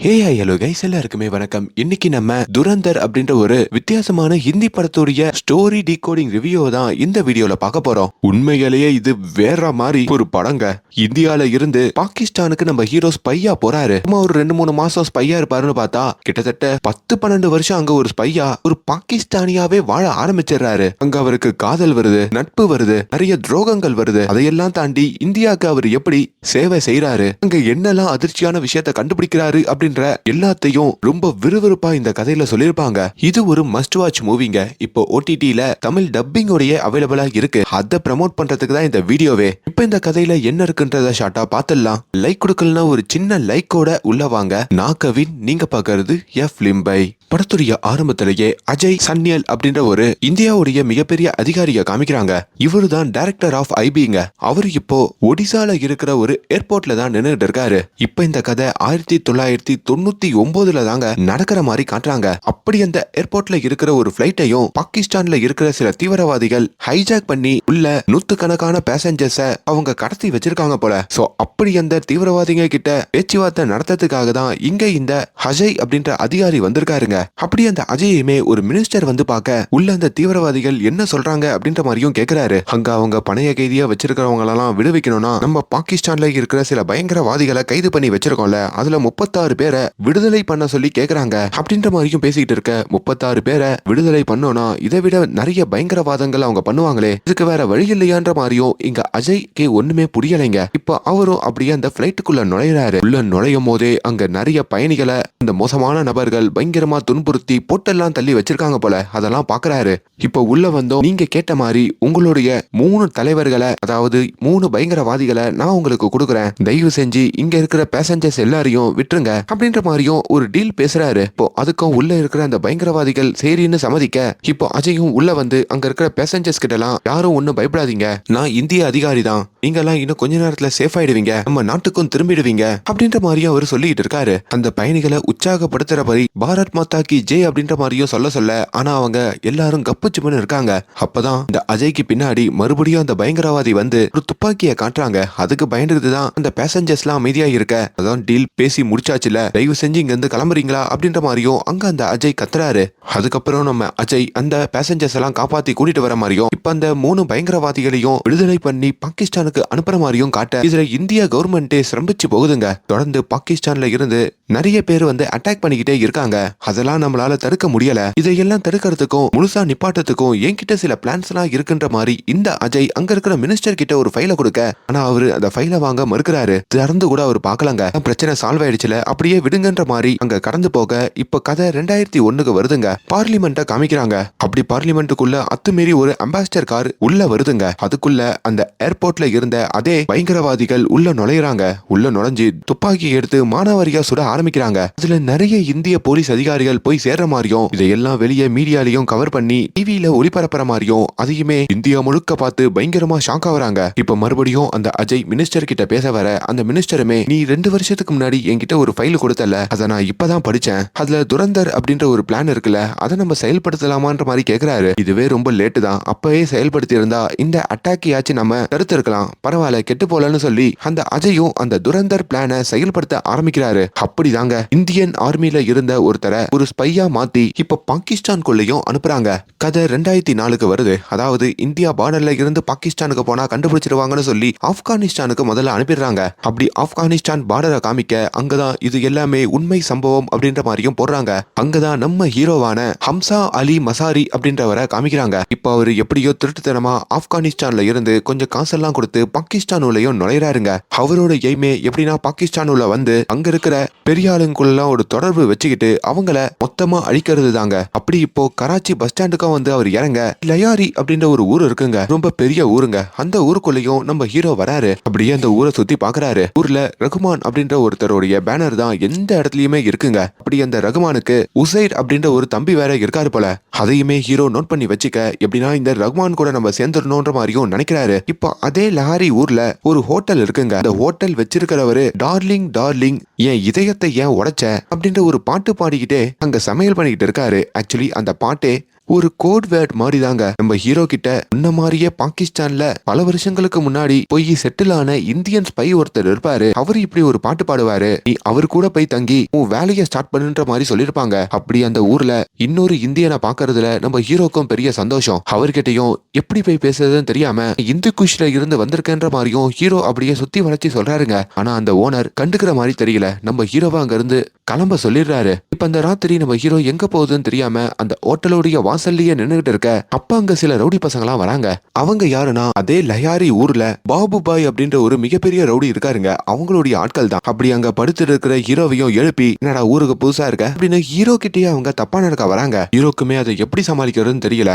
Hello guys, எல்லாருக்குமே வணக்கம். இன்னைக்கு நம்ம துரந்தர் அப்படின்ற ஒரு வித்தியாசமான ஹிந்தி படத்துடைய ஸ்டோரி டீகோடிங் ரிவ்யூ தான் இந்த வீடியோல பார்க்க போறோம். உண்மையிலேயே இது வேற மாதிரி ஒரு படங்க. இந்தியால இருந்து பாகிஸ்தானுக்கு நம்ம ஹீரோ ஸ்பையா போறாரு. சும்மா ஒரு 2-3 மாசம் ஸ்பையா இருப்பாருன்னு பார்த்தா கிட்டத்தட்ட 10-12 வருஷம் அங்க ஒரு ஸ்பையா ஒரு பாகிஸ்தானியாவே வாழ ஆரம்பிச்சிடறாரு. அங்க அவருக்கு காதல் வருது, நட்பு வருது, நிறைய துரோகங்கள் வருது. அதையெல்லாம் தாண்டி இந்தியாவுக்கு அவர் எப்படி சேவை செய்யறாரு, அங்க என்னெல்லாம் அதிர்ச்சியான விஷயத்தை கண்டுபிடிக்கிறாரு அப்படின்ற எல்லாத்தையும் ரொம்ப விறுவிறுப்பா இந்த கதையில சொல்லிருப்பாங்க. இது ஒரு மஸ்ட் வாட்ச் மூவிங்க. இப்போ OTTல தமிழ் டப்பிங் உடைய அவைலபிளா இருக்கு. அதை ப்ரமோட் பண்றதுக்கு தான் இந்த வீடியோவே. இப்போ இந்த கதையில என்ன இருக்குன்றத ஷார்ட்டா பார்த்துடலாம். லைக் கொடுக்கலனா ஒரு சின்ன லைக்கோட உள்ள வாங்க. நான் கவின், நீங்க பாக்குறது எஃப்லிம்பை. படத்துடைய ஆரம்பத்திலேயே அஜய் சன்னியல் அப்படின்ற ஒரு இந்தியாவுடைய மிகப்பெரிய அதிகாரியை காமிக்கிறாங்க. இவரு தான் டைரக்டர் ஆஃப் ஐபிங்க. அவரு இப்போ ஒடிசால இருக்கிற ஒரு ஏர்போர்ட்ல தான் நின்னுட்டு இருக்காரு. இப்ப இந்த கதை 1999 தாங்க நடக்கிற மாதிரி காட்டுறாங்க. அப்படி அந்த ஏர்போர்ட்ல இருக்கிற ஒரு பிளைட்டையும் பாகிஸ்தான்ல இருக்கிற சில தீவிரவாதிகள் ஹைஜாக் பண்ணி உள்ள நூத்துக்கணக்கான பேசஞ்சர்ஸ அவங்க கடத்தி வச்சிருக்காங்க போல. சோ அப்படி அந்த தீவிரவாதிங்க கிட்ட பேச்சுவார்த்தை நடத்துறதுக்காக தான் இங்க இந்த அஜய் அப்படின்ற அதிகாரி வந்திருக்காருங்க. அப்படி அந்த அஜயுமே ஒரு மினிஸ்டர் வந்து பார்க்க உள்ள அந்த தீவிரவாதிகள் என்ன சொல்றாங்க அப்படின்ற மாதிரியும் கேக்குறாரு. அங்க அவங்க பணைய கைதியா வச்சிருக்கிறவங்க எல்லாம் விடுவிக்கணும்னா நம்ம பாகிஸ்தான்ல இருக்கிற சில பயங்கரவாதிகளை கைது பண்ணி வச்சிருக்கோம்ல, அதுல 36 பேரை விடுதலை பண்ண சொல்லி கேக்குறாங்க அப்படின்ற மாதிரியும் பேசிக்கிட்டு இருக்க. 36 பேரை விடுதலை பண்ணோம்னா இதை விட நிறைய பயங்கரவாதங்கள் அவங்க பண்ணுவாங்களே, இதுக்கு வேற வழி இல்லையான்ற மாதிரியும் இங்க அஜய்க்கு ஒண்ணுமே புரியலைங்க. இப்ப அவரும் அப்படியே அந்த பிளைட்டுக்குள்ள நுழையிறாரு. உள்ள நுழையும் போதே அங்க நிறைய பயணிகளை இந்த மோசமான நபர்கள் பயங்கரமா துன்புறுத்தி போட்டெல்லாம் தள்ளி வச்சிருக்காங்க போல. அதெல்லாம் பாக்குறாரு. இப்ப உள்ள வந்தோம், நீங்க கேட்ட மாதிரி உங்களுடைய 3 தலைவர்களை, அதாவது 3 பயங்கரவாதிகளை நான் உங்களுக்கு கொடுக்குறேன். தயவு செஞ்சு இங்க இருக்கிற பேசஞ்சர்ஸ் எல்லாரையும் விட்டுருங்க அப்படின்ற மாதிரியும் ஒரு டீல் பேசுறாரு. இப்போ அதுக்கும் உள்ள இருக்கிற அந்த பயங்கரவாதிகள் சரின்னு சம்மதிக்க, இப்போ அஜயும் உள்ள வந்து அங்க இருக்கிற பேசஞ்சர்ஸ் கிட்ட எல்லாம் யாரும் ஒன்னும் பயப்படாதீங்க, நான் இந்திய அதிகாரி தான், நீங்க எல்லாம் இன்னும் கொஞ்ச நேரத்துல சேஃப் ஆயிடுவீங்க, நம்ம நாட்டுக்கும் திரும்பிடுவீங்க அப்படின்ற மாதிரியும் அவர் சொல்லிட்டு இருக்காரு. அந்த பயணிகளை உற்சாகப்படுத்துற மாதிரி பாரத் மாதா கி ஜெய் அப்படின்ற மாதிரியும் சொல்ல ஆனா அவங்க எல்லாரும் கப்புச்சுமன்னு இருக்காங்க. அப்பதான் இந்த அஜய்க்கு பின்னாடி மறுபடியும் அந்த பயங்கரவாதி வந்து ஒரு துப்பாக்கியை காட்டுறாங்க. அதுக்கு பயந்துட்டு தான் அந்த பேசஞ்சர்ஸ் எல்லாம் அமைதியா இருக்க. அதான் டீல் பேசி முடிச்சாச்சுல, தயவு செஞ்சு இங்க இருந்து கிளம்புறீங்களா அப்படின்ற மாதிரியும் அங்க அந்த அஜய் கத்துறாரு. அதுக்கப்புறம் நம்ம அஜய் அந்த பேசஞ்சர்ஸ் எல்லாம் காப்பாத்தி கூட்டிட்டு வர மாதிரியும் இப்ப அந்த 3 பயங்கரவாதிகளையும் விடுதலை பண்ணி பாகிஸ்தானுக்கு அனுப்புற மாதிரியும் காட்ட, இதுல இந்திய கவர்மெண்டே சிரம்பிச்சு போகுதுங்க. தொடர்ந்து பாகிஸ்தான்ல இருந்து நிறைய பேர் வந்து அட்டாக் பண்ணிக்கிட்டே இருக்காங்க. அதெல்லாம் நம்மளால தடுக்க முடியல. இதையெல்லாம் தடுக்கிறதுக்கும் முழுசா நிப்பாட்டத்துக்கும் என்கிட்ட சில பிளான்ஸ் எல்லாம் இருக்குன்ற மாதிரி இந்த அஜய் அங்க இருக்கிற மினிஸ்டர் கிட்ட ஒரு ஃபைலை கொடுக்க, ஆனா அவரு அந்த ஃபைலை வாங்க மறுக்கிறாரு. திறந்து கூட அவர் பார்க்கலங்க. பிரச்சனை சால்வ் ஆயிடுச்சுல, அப்படியே விடுங்கன்ற மாதிரி அங்க கடந்து போக இப்ப கதை 2001க்கு வருதுங்க. பார்லிமெண்ட காமிக்கிறாங்க. அப்படி பார்லிமெண்ட்டுக்குள்ள அத்துமீறி ஒரு அம்பாசிடர் கார் உள்ள வருதுங்க. அதுக்குள்ள அந்த ஏர்போர்ட்ல இருந்த அதே பயங்கரவாதிகள் உள்ள நுழையிறாங்க. உள்ள நுழைஞ்சு துப்பாக்கி எடுத்து மானாவாரியா சுட ஆரம்பிக்கிறாங்க. அதுல நிறைய இந்திய போலீஸ் அதிகாரிகள் போய் சேர்ற மாதிரியும் இதையெல்லாம் வெளியே மீடியாலையும் கவர் பண்ணி டிவியில ஒளிபரப்புற மாதிரியும் அதையுமே இந்தியா முழுக்க பார்த்து பயங்கரமா ஷாக் ஆகுறாங்க. இப்ப மறுபடியும் அந்த அஜய் மினிஸ்டர் கிட்ட பேச வர, அந்த மினிஸ்டருமே நீ 2 வருஷத்துக்கு முன்னாடி என்கிட்ட ஒரு ஃபைல் கொடுத்தல, அதை நான் இப்பதான் படிச்சேன், அதுல துரந்தர் அப்படின்ற ஒரு பிளான் இருக்குல்ல, அதை நம்ம செயல்படுத்தலாமான்ற மாதிரி கேக்குறாரு. இதுவே ரொம்ப லேட்டு தான், அப்பவே செயல்படுத்தி இருந்தா இந்த அட்டாக்கியாச்சு நம்ம தடுத்து இருக்கலாம், பரவாயில்ல கெட்டு போலன்னு சொல்லி அந்த அஜயும் அந்த துரந்தர் பிளானை செயல்படுத்த ஆரம்பிக்கிறாரு. அப்படிதாங்க இந்தியன் ஆர்மில இருந்த ஒருத்தரை ஒரு ஸ்பையா மாத்தி இப்ப பாகிஸ்தானுக்குள்ளேயும் அனுப்புறாங்க. கதை 2004க்கு வருது. அதாவது இந்தியா பார்டர்ல இருந்து பாகிஸ்தானுக்கு போனா கண்டுபிடிச்சிருவாங்கன்னு சொல்லி ஆப்கானிஸ்தானுக்கு முதல்ல அனுப்பிடுறாங்க. அப்படி ஆப்கானிஸ்தான் பார்டரை காமிக்க அங்கதான் இது எல்லாமே உண்மை சம்பவம் அப்படின்ற மாதிரியும் போடுறாங்க. அங்கதான் நம்ம ஹீரோவான ஹம்சா அலி மசாரி அப்படின்றவரை காமிக்கிறாங்க. இப்ப அவரு எப்படியோ திருட்டுத்தனமா ஆப்கானிஸ்தான்ல இருந்து கொஞ்சம் காசெல்லாம் கொடுத்து பாகிஸ்தான் உள்ளேயும் நுழையிறாருங்க. அவரோட எய்மே எப்படின்னா பாகிஸ்தான் உள்ள வந்து அங்க இருக்கிற பெரிய ஆளுங்குள்ள ஒரு தொடர்பு வச்சுக்கிட்டு அவங்கள மொத்தமா அழிக்கிறது தாங்க. அப்படி இப்போ கராச்சி பஸ் ஸ்டாண்டுக்கும் வந்து அவர் இறங்க, லயாரி அப்படின்ற ஒரு ஊர் இருக்குங்க. ரொம்ப பெரிய ஊருங்க. அந்த ஊருக்குள்ளேயும் நம்ம ஹீரோ வராரு. அப்படியே அந்த ஊரை சுத்தி பாக்குறாரு. ஊர்ல ரகுமான் அப்படின்ற ஒருத்தருடைய பேனர் தான் எந்த இடத்துலயுமே இருக்குங்க. அப்படி அந்த ரகுமானுக்கு உசைர் அப்படின்ற ஒரு தம்பி வேற இருக்காரு போல. அதையுமே ஹீரோ நோட் பண்ணி வச்சுக்க, எப்படின்னா இந்த ரகுமான் கூட நம்ம சேர்ந்துடணும்ன்ற மாதிரியும் நினைக்கிறாரு. இப்போ அதே லஹாரி ஊர்ல ஒரு ஹோட்டல் இருக்குங்க. அந்த ஹோட்டல் வச்சிருக்கிறவரு டார்லிங் டார்லிங் என் இதயத்தை ஏன் உடைச்ச அப்படின்ற ஒரு பாட்டு பாடிக்கிட்டே அங்க சமையல் பண்ணிக்கிட்டு இருக்காரு. ஆக்சுவலி அந்த பாட்டே ஒரு கோட் வேர்ட் மாதிரி தாங்க நம்ம ஹீரோ கிட்ட இந்த மாதிரியே பாகிஸ்தான்ல பல வருஷங்களுக்கு முன்னாடி போய் செட்டில் ஆன இந்தியன் ஸ்பை ஒருத்தர் இருப்பாரு. அவரு இப்படி ஒரு பாட்டு பாடுவாரு, நீ அவர் கூட போய் தங்கி உன் வேலையை ஸ்டார்ட் பண்ணுன்ற மாதிரி சொல்லிருப்பாங்க. அப்படி அந்த ஊர்ல இன்னொரு இந்தியனை பாக்குறதுல நம்ம ஹீரோக்கும் பெரிய சந்தோஷம். அவர்கிட்டயும் எப்படி போய் பேசுறதுன்னு தெரியாம இந்து குஷ்ல இருந்து வந்திருக்கேன்ற மாதிரியும் ஹீரோ அப்படியே சுத்தி வளைச்சி சொல்றாருங்க. ஆனா அந்த ஓனர் கண்டுக்கிற மாதிரி தெரியல. நம்ம ஹீரோவா அங்க இருந்து கிளம்ப சொல்லிடுறாரு. இப்ப அந்த ராத்திரி நம்ம ஹீரோ எங்க போகுதுன்னு தெரியாம அந்த ஹோட்டலுடைய வாசல்லயே நின்னுகிட்டு இருக்க அப்ப அங்க சில ரவுடி பசங்களாம் வராங்க. அவங்க யாருன்னா அதே லயாரி ஊர்ல பாபு பாய் அப்படின்ற ஒரு மிகப்பெரிய ரவுடி இருக்காருங்க. அவங்களுடைய ஆட்கள் தான். அப்படி அங்க படுத்து இருக்கிற ஹீரோவையும் எழுப்பி என்னடா ஊருக்கு புதுசா இருக்க அப்படின்னு ஹீரோ கிட்டயே அவங்க தப்பா நடக்க வராங்க. ஹீரோக்குமே அதை எப்படி சமாளிக்கிறதுன்னு தெரியல.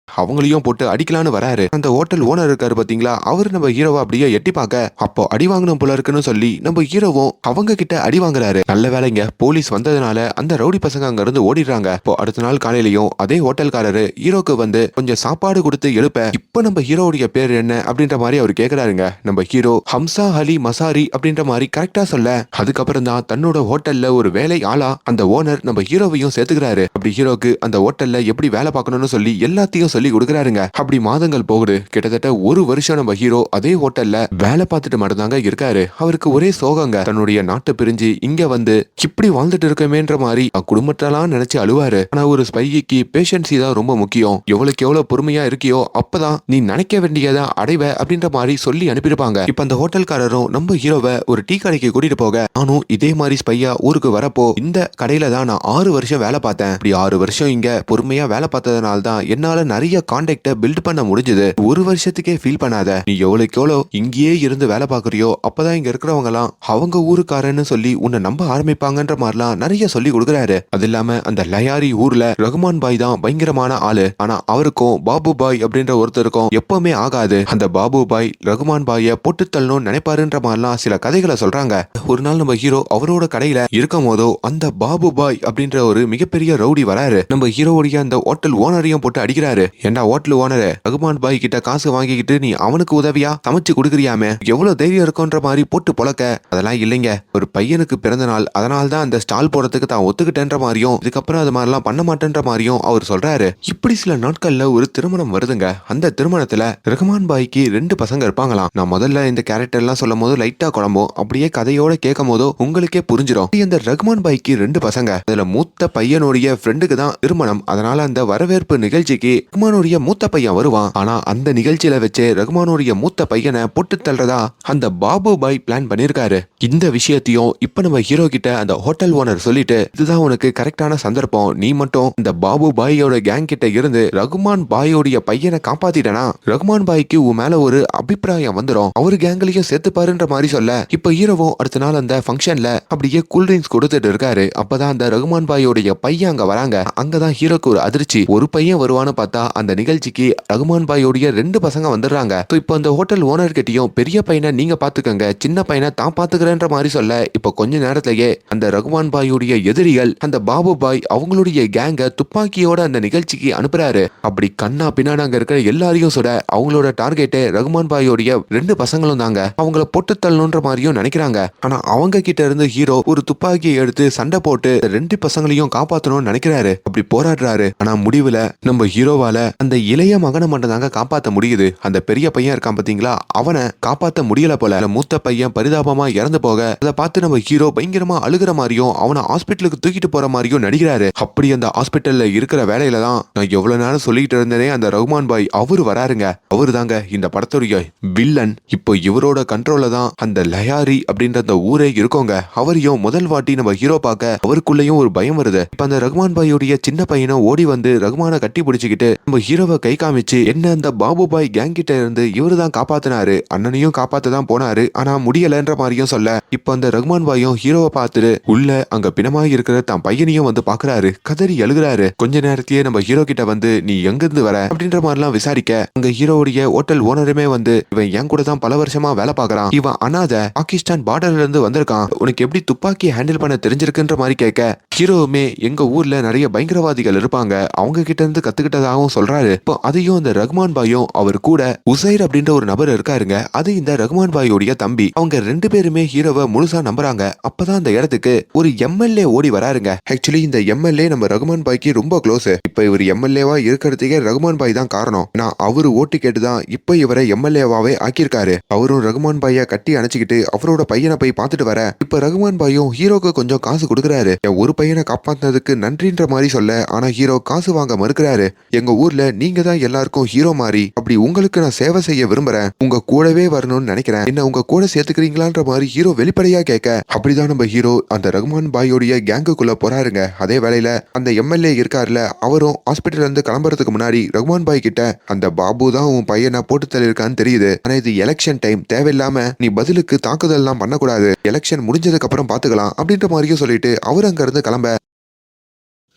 அவங்களையும் போட்டு அடிக்கலான்னு வராரு. அந்த ஹோட்டல் ஓனர் இருக்காரு பாத்தீங்களா, அவரு நம்ம ஹீரோவை அப்படியே எட்டி பார்க்க அப்போ அடி வாங்கணும் போல இருக்குன்னு சொல்லி நம்ம ஹீரோவும் அவங்க கிட்ட அடி வாங்குறாரு. நல்ல வேலைங்க போலீஸ் வந்ததுனால அந்த ரவுடி பசங்க அங்க இருந்து ஓடிடுறாங்க. இப்போ அடுத்த நாள் காலையிலயும் அதே ஹோட்டல்காரரு ஹீரோக்கு வந்து கொஞ்சம் சாப்பாடு கொடுத்து எழுப்ப இப்ப நம்ம ஹீரோவுடைய பேர் என்ன அப்படின்ற மாதிரி அவர் கேக்குறாருங்க. நம்ம ஹீரோ ஹம்சா அலி மசாரி அப்படின்ற மாதிரி கரெக்டா சொல்ல அதுக்கப்புறம் தான் தன்னோட ஹோட்டல்ல ஒரு வேலை ஆளா அந்த ஓனர் நம்ம ஹீரோவையும் சேர்த்துக்கிறாரு. அப்படி ஹீரோக்கு அந்த ஹோட்டல்ல எப்படி வேலை பார்க்கணும்னு சொல்லி எல்லாத்தையும் சொல்லி கொடுக்கறாருங்க. அப்படி மாதங்கள் போகுது. கிட்டத்தட்ட ஒரு வருஷம் நம்ம ஹீரோ அதே ஹோட்டல்ல வேலை பார்த்துட்டு மட்டும்தாங்க இருக்காரு. அவருக்கு ஒரே சோகங்க. தன்னுடைய நாட்டை பிரிஞ்சு இங்க வந்து இப்படி வாழ்ந்துட்டு இருக்கமேன்ற மாதிரி குடும்பத்தெல்லாம் நினைச்சு அழுவாரு. ஆனா ஒரு ஸ்பைக்கு பேஷன்சி தான் ரொம்ப முக்கியம். எவ்வளவுக்கு எவ்வளவு பொறுமையா இருக்கியோ அப்பதான் நீ நினைக்க வேண்டியதா அடைவ அப்படின்ற மாதிரி சொல்லி அனுப்பியிருப்பாங்க. இப்ப அந்த ஹோட்டல்காரரும் நம்ம ஹீரோவை ஒரு டீ கடைக்கு கூட்டிட்டு போக நானும் இதே மாதிரி ஸ்பையா ஊருக்கு வரப்போ இந்த கடையில தான் நான் 6 வருஷம் வேலை பார்த்தேன். இப்படி 6 வருஷம் இங்க பொறுமையா வேலை பார்த்ததுனால தான் என்னால நிறைய கான்டாக்ட பில்ட் பண்ண முடிஞ்சது. ஒரு வருஷத்துக்கே ஃபீல் பண்ணாத. நீ எவ்வளவுக்கு எவ்வளவு இங்கேயே இருந்து வேலை பார்க்கறியோ அப்பதான் இங்க இருக்கிறவங்க எல்லாம் அவங்க ஊருக்காரன்னு சொல்லி உன்னை நம்ப ஆரம்பிப்பாங்கன்ற மாதிரிலாம் நிறைய சொல்லி கொடுக்குறாரு. அது இல்லாம அந்த லயாரி ஊர்ல ரகுமான் பாய் தான் பயங்கரமான ஆளு. ஆனா அவருக்கும் பாபு பாய் அப்படின்ற ஒருத்தருக்கும் எப்பவுமே ஆகாது. அந்த பாபு பாய் ரகுமான் பாய போட்டு தள்ளணும்னு நினைப்பாருன்ற மாதிரிலாம் சில கதைகளை சொல்றாங்க. ஒரு நாள் நம்ம ஹீரோ அவரோட கடையில இருக்கும் போதோ அந்த பாபு பாய் அப்படின்ற ஒரு மிகப்பெரிய ரவுடி வராரு. நம்ம ஹீரோவுடைய அந்த ஹோட்டல் ஓனரையும் போட்டு அடிக்கிறாரு. ஏண்டா ஹோட்டல் ஓனரு ரகுமான் பாய் கிட்ட காசு வாங்கிக்கிட்டு நீ அவனுக்கு உதவியா சமைச்சு கொடுக்குறியாமே, எவ்வளவு தைரியம் இருக்குன்ற மாதிரி போட்டு பொழக்க. அதெல்லாம் இல்லைங்க, ஒரு பையனுக்கு பிறந்த நாள், அதனால தான் அந்த ஸ்டால் போடுறதுக்கு தான் ஒத்துக்கிட்டேன்ற மாதிரியும் இதுக்கப்புறம் அது மாதிரிலாம் பண்ண மாட்டேன்ற மாதிரியும் அவர் சொல்றாரு. இப்படி சில நாட்கள்ல ஒரு திருமணம் வருதுங்க. அந்த திருமணத்துல ரகுமான் பாய்க்கு 2 பசங்க இருப்பாங்களாம். நான் முதல்ல இந்த கேரக்டர் எல்லாம் சொல்லும் போது லைட்டா குழம்பும், அப்படியே கதையோட கேட்கும் போதோ உங்களுக்கே புரிஞ்சிடும். இந்த ரகுமான் பாய்க்கு 2 பசங்க. அதுல மூத்த பையனுடைய ஃப்ரெண்டுக்கு தான் திருமணம். அதனால அந்த வரவேற்பு நிகழ்ச்சிக்கு ரகுமானுடைய மூத்த பையன் வருவான். ஆனா அந்த நிகழ்ச்சியில வச்சு ரகுமானுடைய மூத்த பையனை போட்டு தள்ளுறதா அந்த பாபு பாய் பிளான் பண்ணிருக்காரு. இந்த விஷயத்தையும் இப்ப நம்ம ஹீரோ கிட்ட அந்த ஹோட்டல் ஓனர் சொல்லிட்டு இதுதான் உனக்கு கரெக்டான சந்தர்ப்பம், நீ மட்டும் இந்த பாபு பாயோட கேங் கிட்ட இருந்து ரகுமான் பாயோடைய பையனை காப்பாத்திட்டனா ரகுமான் பாய்க்கு உன் மேல ஒரு அபிப்பிராயம் வந்துடும், அவரு கேங்லயும் சேர்த்து பாருன்ற மாதிரி சொல்ல இப்ப ஹீரோவும் அடுத்த நாள் அந்த ஃபங்க்ஷன்ல அப்படியே கூல்ட்ரிங்க்ஸ் கொடுத்துட்டு இருக்காரு. அப்பதான் அந்த ரகுமான் பாயோடைய பையன் அங்க வராங்க. அங்கதான் ஹீரோக்கு ஒரு அதிர்ச்சி. ஒரு பையன் வருவான்னு பார்த்தா அந்த நிகழ்ச்சிக்கு ரகுமான் பாயோடைய 2 பசங்க வந்துடுறாங்க. இப்போ அந்த ஹோட்டல் ஓனர் கிட்டயும் பெரிய பையனை நீங்க பாத்துக்கங்க, சின்ன பையனை தான் பாத்துக்கிறேன்ற மாதிரி சொல்ல இப்போ கொஞ்ச நேரத்திலேயே அந்த ரகுமான் பாயோடைய எதிரிகள் அந்த பாபு பாய் அவங்களுடைய கேங்க துப்பாக்கியோட அந்த நிகழ்ச்சிக்கு அனுப்புறாரு. அப்படி கண்ணா பின்னாடி அங்க இருக்கிற எல்லாரையும் சுட அவங்களோட டார்கெட்டே ரகுமான் பாயோடைய 2 பசங்களும் தாங்க. அவங்கள போட்டு தள்ளணுன்ற மாதிரியும் நினைக்கிறாங்க. ஆனா அவங்க கிட்ட இருந்து ஹீரோ ஒரு துப்பாக்கியை எடுத்து சண்டை போட்டு 2 பசங்களையும் காப்பாற்றணும்னு நினைக்கிறாரு. அப்படி போராடுறாரு. ஆனா முடிவுல நம்ம ஹீரோவால அந்த இளைய மகனை மட்டும் தாங்க காப்பாத்த முடியுது. அந்த பெரிய பையன் இருக்கான் பாத்தீங்களா, அவனை காப்பாத்த முடியல போல. மூத்த பையன் பரிதாபமா இறந்து போக அதை பார்த்து நம்ம ஹீரோ பயங்கரமா அழுகிற மாதிரியும் அவனை ஹாஸ்பிட்டலுக்கு தூக்கிட்டு போற மாதிரியும் நடிக்கிறாரு. அப்படி அந்த ஹாஸ்பிட்டல்ல இருக்கிற வேலையில தான் நான் எவ்வளவு நேரம் சொல்லிட்டு இருந்தேனே அந்த ரகுமான் பாய் அவரு வராருங்க. அவரு தாங்க இந்த படத்துடைய வில்லன். இப்போ இவரோட கண்ட்ரோல்ல தான் அந்த லயாரி அப்படின்ற அந்த ஊரே இருக்கோங்க. அவரையும் முதல் வாட்டி நம்ம ஹீரோ பார்க்க அவருக்குள்ளேயும் ஒரு பயம் வருது. இப்ப அந்த ரகுமான் பாயோடைய சின்ன பையனும் ஓடி வந்து ரகுமான கட்டி பிடிச்சுக்கிட்டு நம்ம ஹீரோவை கை காமிச்சு என்ன அந்த பாபு பாய் கேங் கிட்ட இருந்து இவரு தான் காப்பாத்தினாரு, அண்ணனையும் காப்பாத்த தான் போனாரு, ஆனா முடியலன்ற மாதிரியும் சொல்ல இப்ப அந்த ரகுமான் பாயும் ஹீரோவை பார்த்துட்டு உள்ள அங்க பிணமாய் இருக்கிற தான் பையனையும் வந்து பாக்குறாரு. கதறி எழுதுறாரு. கொஞ்ச நேரத்திலேயே நம்ம ஹீரோ கிட்ட வந்து நீ எங்க இருந்து வர அப்படின்ற மாதிரி எல்லாம் விசாரிக்க அங்க ஹீரோவுடைய ஹோட்டல் ஓனருமே வந்து இவன் என் கூட தான் பல வருஷமா வேலை பாக்குறான், இவன் அனாதை, பாகிஸ்தான் பார்டர்ல இருந்து வந்திருக்கான், உனக்கு எப்படி துப்பாக்கி ஹேண்டில் பண்ண தெரிஞ்சிருக்குன்ற மாதிரி கேட்க ஹீரோவுமே எங்க ஊர்ல நிறைய பயங்கரவாதிகள் இருப்பாங்க, அவங்க கிட்ட இருந்து கத்துக்கிட்டதாகவும் சொல்றாரு. இப்போ அதையும் இந்த ரகுமான் பாயும் அவர் கூட உசைர் அப்படின்ற ஒரு நபர் இருக்காருங்க, அது இந்த ரகுமான் பாயோடைய தம்பி. அவங்க 2 பேருமே ஹீரோவை முழுசா நம்புறாங்க. அப்பதான் அந்த இடத்துக்கு ஒரு எம்எல்ஏ ஓடி வராருங்க. ஆக்சுவலி இந்த எம்எல்ஏ நம்ம ரகுமான் பாய்க்கு ரொம்ப க்ளோஸ். இப்ப இவர் எம்எல்ஏவா இருக்கிறதுக்கே ரகுமான் பாய் தான் காரணம். நான் அவரு ஓட்டு கேட்டுதான் இப்ப இவரை எம்எல்ஏவாவே ஆக்கியிருக்காரு. அவரும் ரகுமான் பாய கட்டி அணைச்சிக்கிட்டு அவரோட பையனை போய் பார்த்துட்டு வர இப்ப ரகுமான் பாயும் ஹீரோக்கு கொஞ்சம் காசு கொடுக்கறாரு. ஒரு பையனை காப்பாத்தினதுக்கு நன்றின்ற மாதிரி சொல்ல, ஆனா ஹீரோ காசு வாங்க மறுக்கிறாரு. எங்க ஊர்ல நீங்க தான் எல்லாருக்கும் ஹீரோ மாதிரி, அப்படி உங்களுக்கு நான் சேவை செய்ய விரும்புறேன், உங்க கூடவே வரணும்னு நினைக்கிறேன், என்ன உங்க கூட சேர்த்துக்கிறீங்களான்ற மாதிரி ஹீரோ வெளிப்படையா கேட்க, அப்படிதான் நம்ம ஹீரோ அந்த ரகுமான் பாயோடைய கேங்குக்குள்ள போறாருங்க. அதே வேளையில அந்த எம்எல்ஏ இருக்காருல, அவரும் ஹாஸ்பிட்டல்ல இருந்து கிளம்புறதுக்கு முன்னாடி ரகுமான் பாய் கிட்ட அந்த பாபு தான் உன் பையனை போட்டு தள்ளிருக்கான்னு தெரியுது, ஆனா இது எலெக்ஷன் டைம், தேவையில்லாம நீ பதிலுக்கு தாக்குதல் எல்லாம் பண்ணக்கூடாது, எலெக்ஷன் முடிஞ்சதுக்கு அப்புறம் பாத்துக்கலாம் அப்படின்ற மாதிரியும் சொல்லிட்டு அவர் அங்க இருந்து கிளம்ப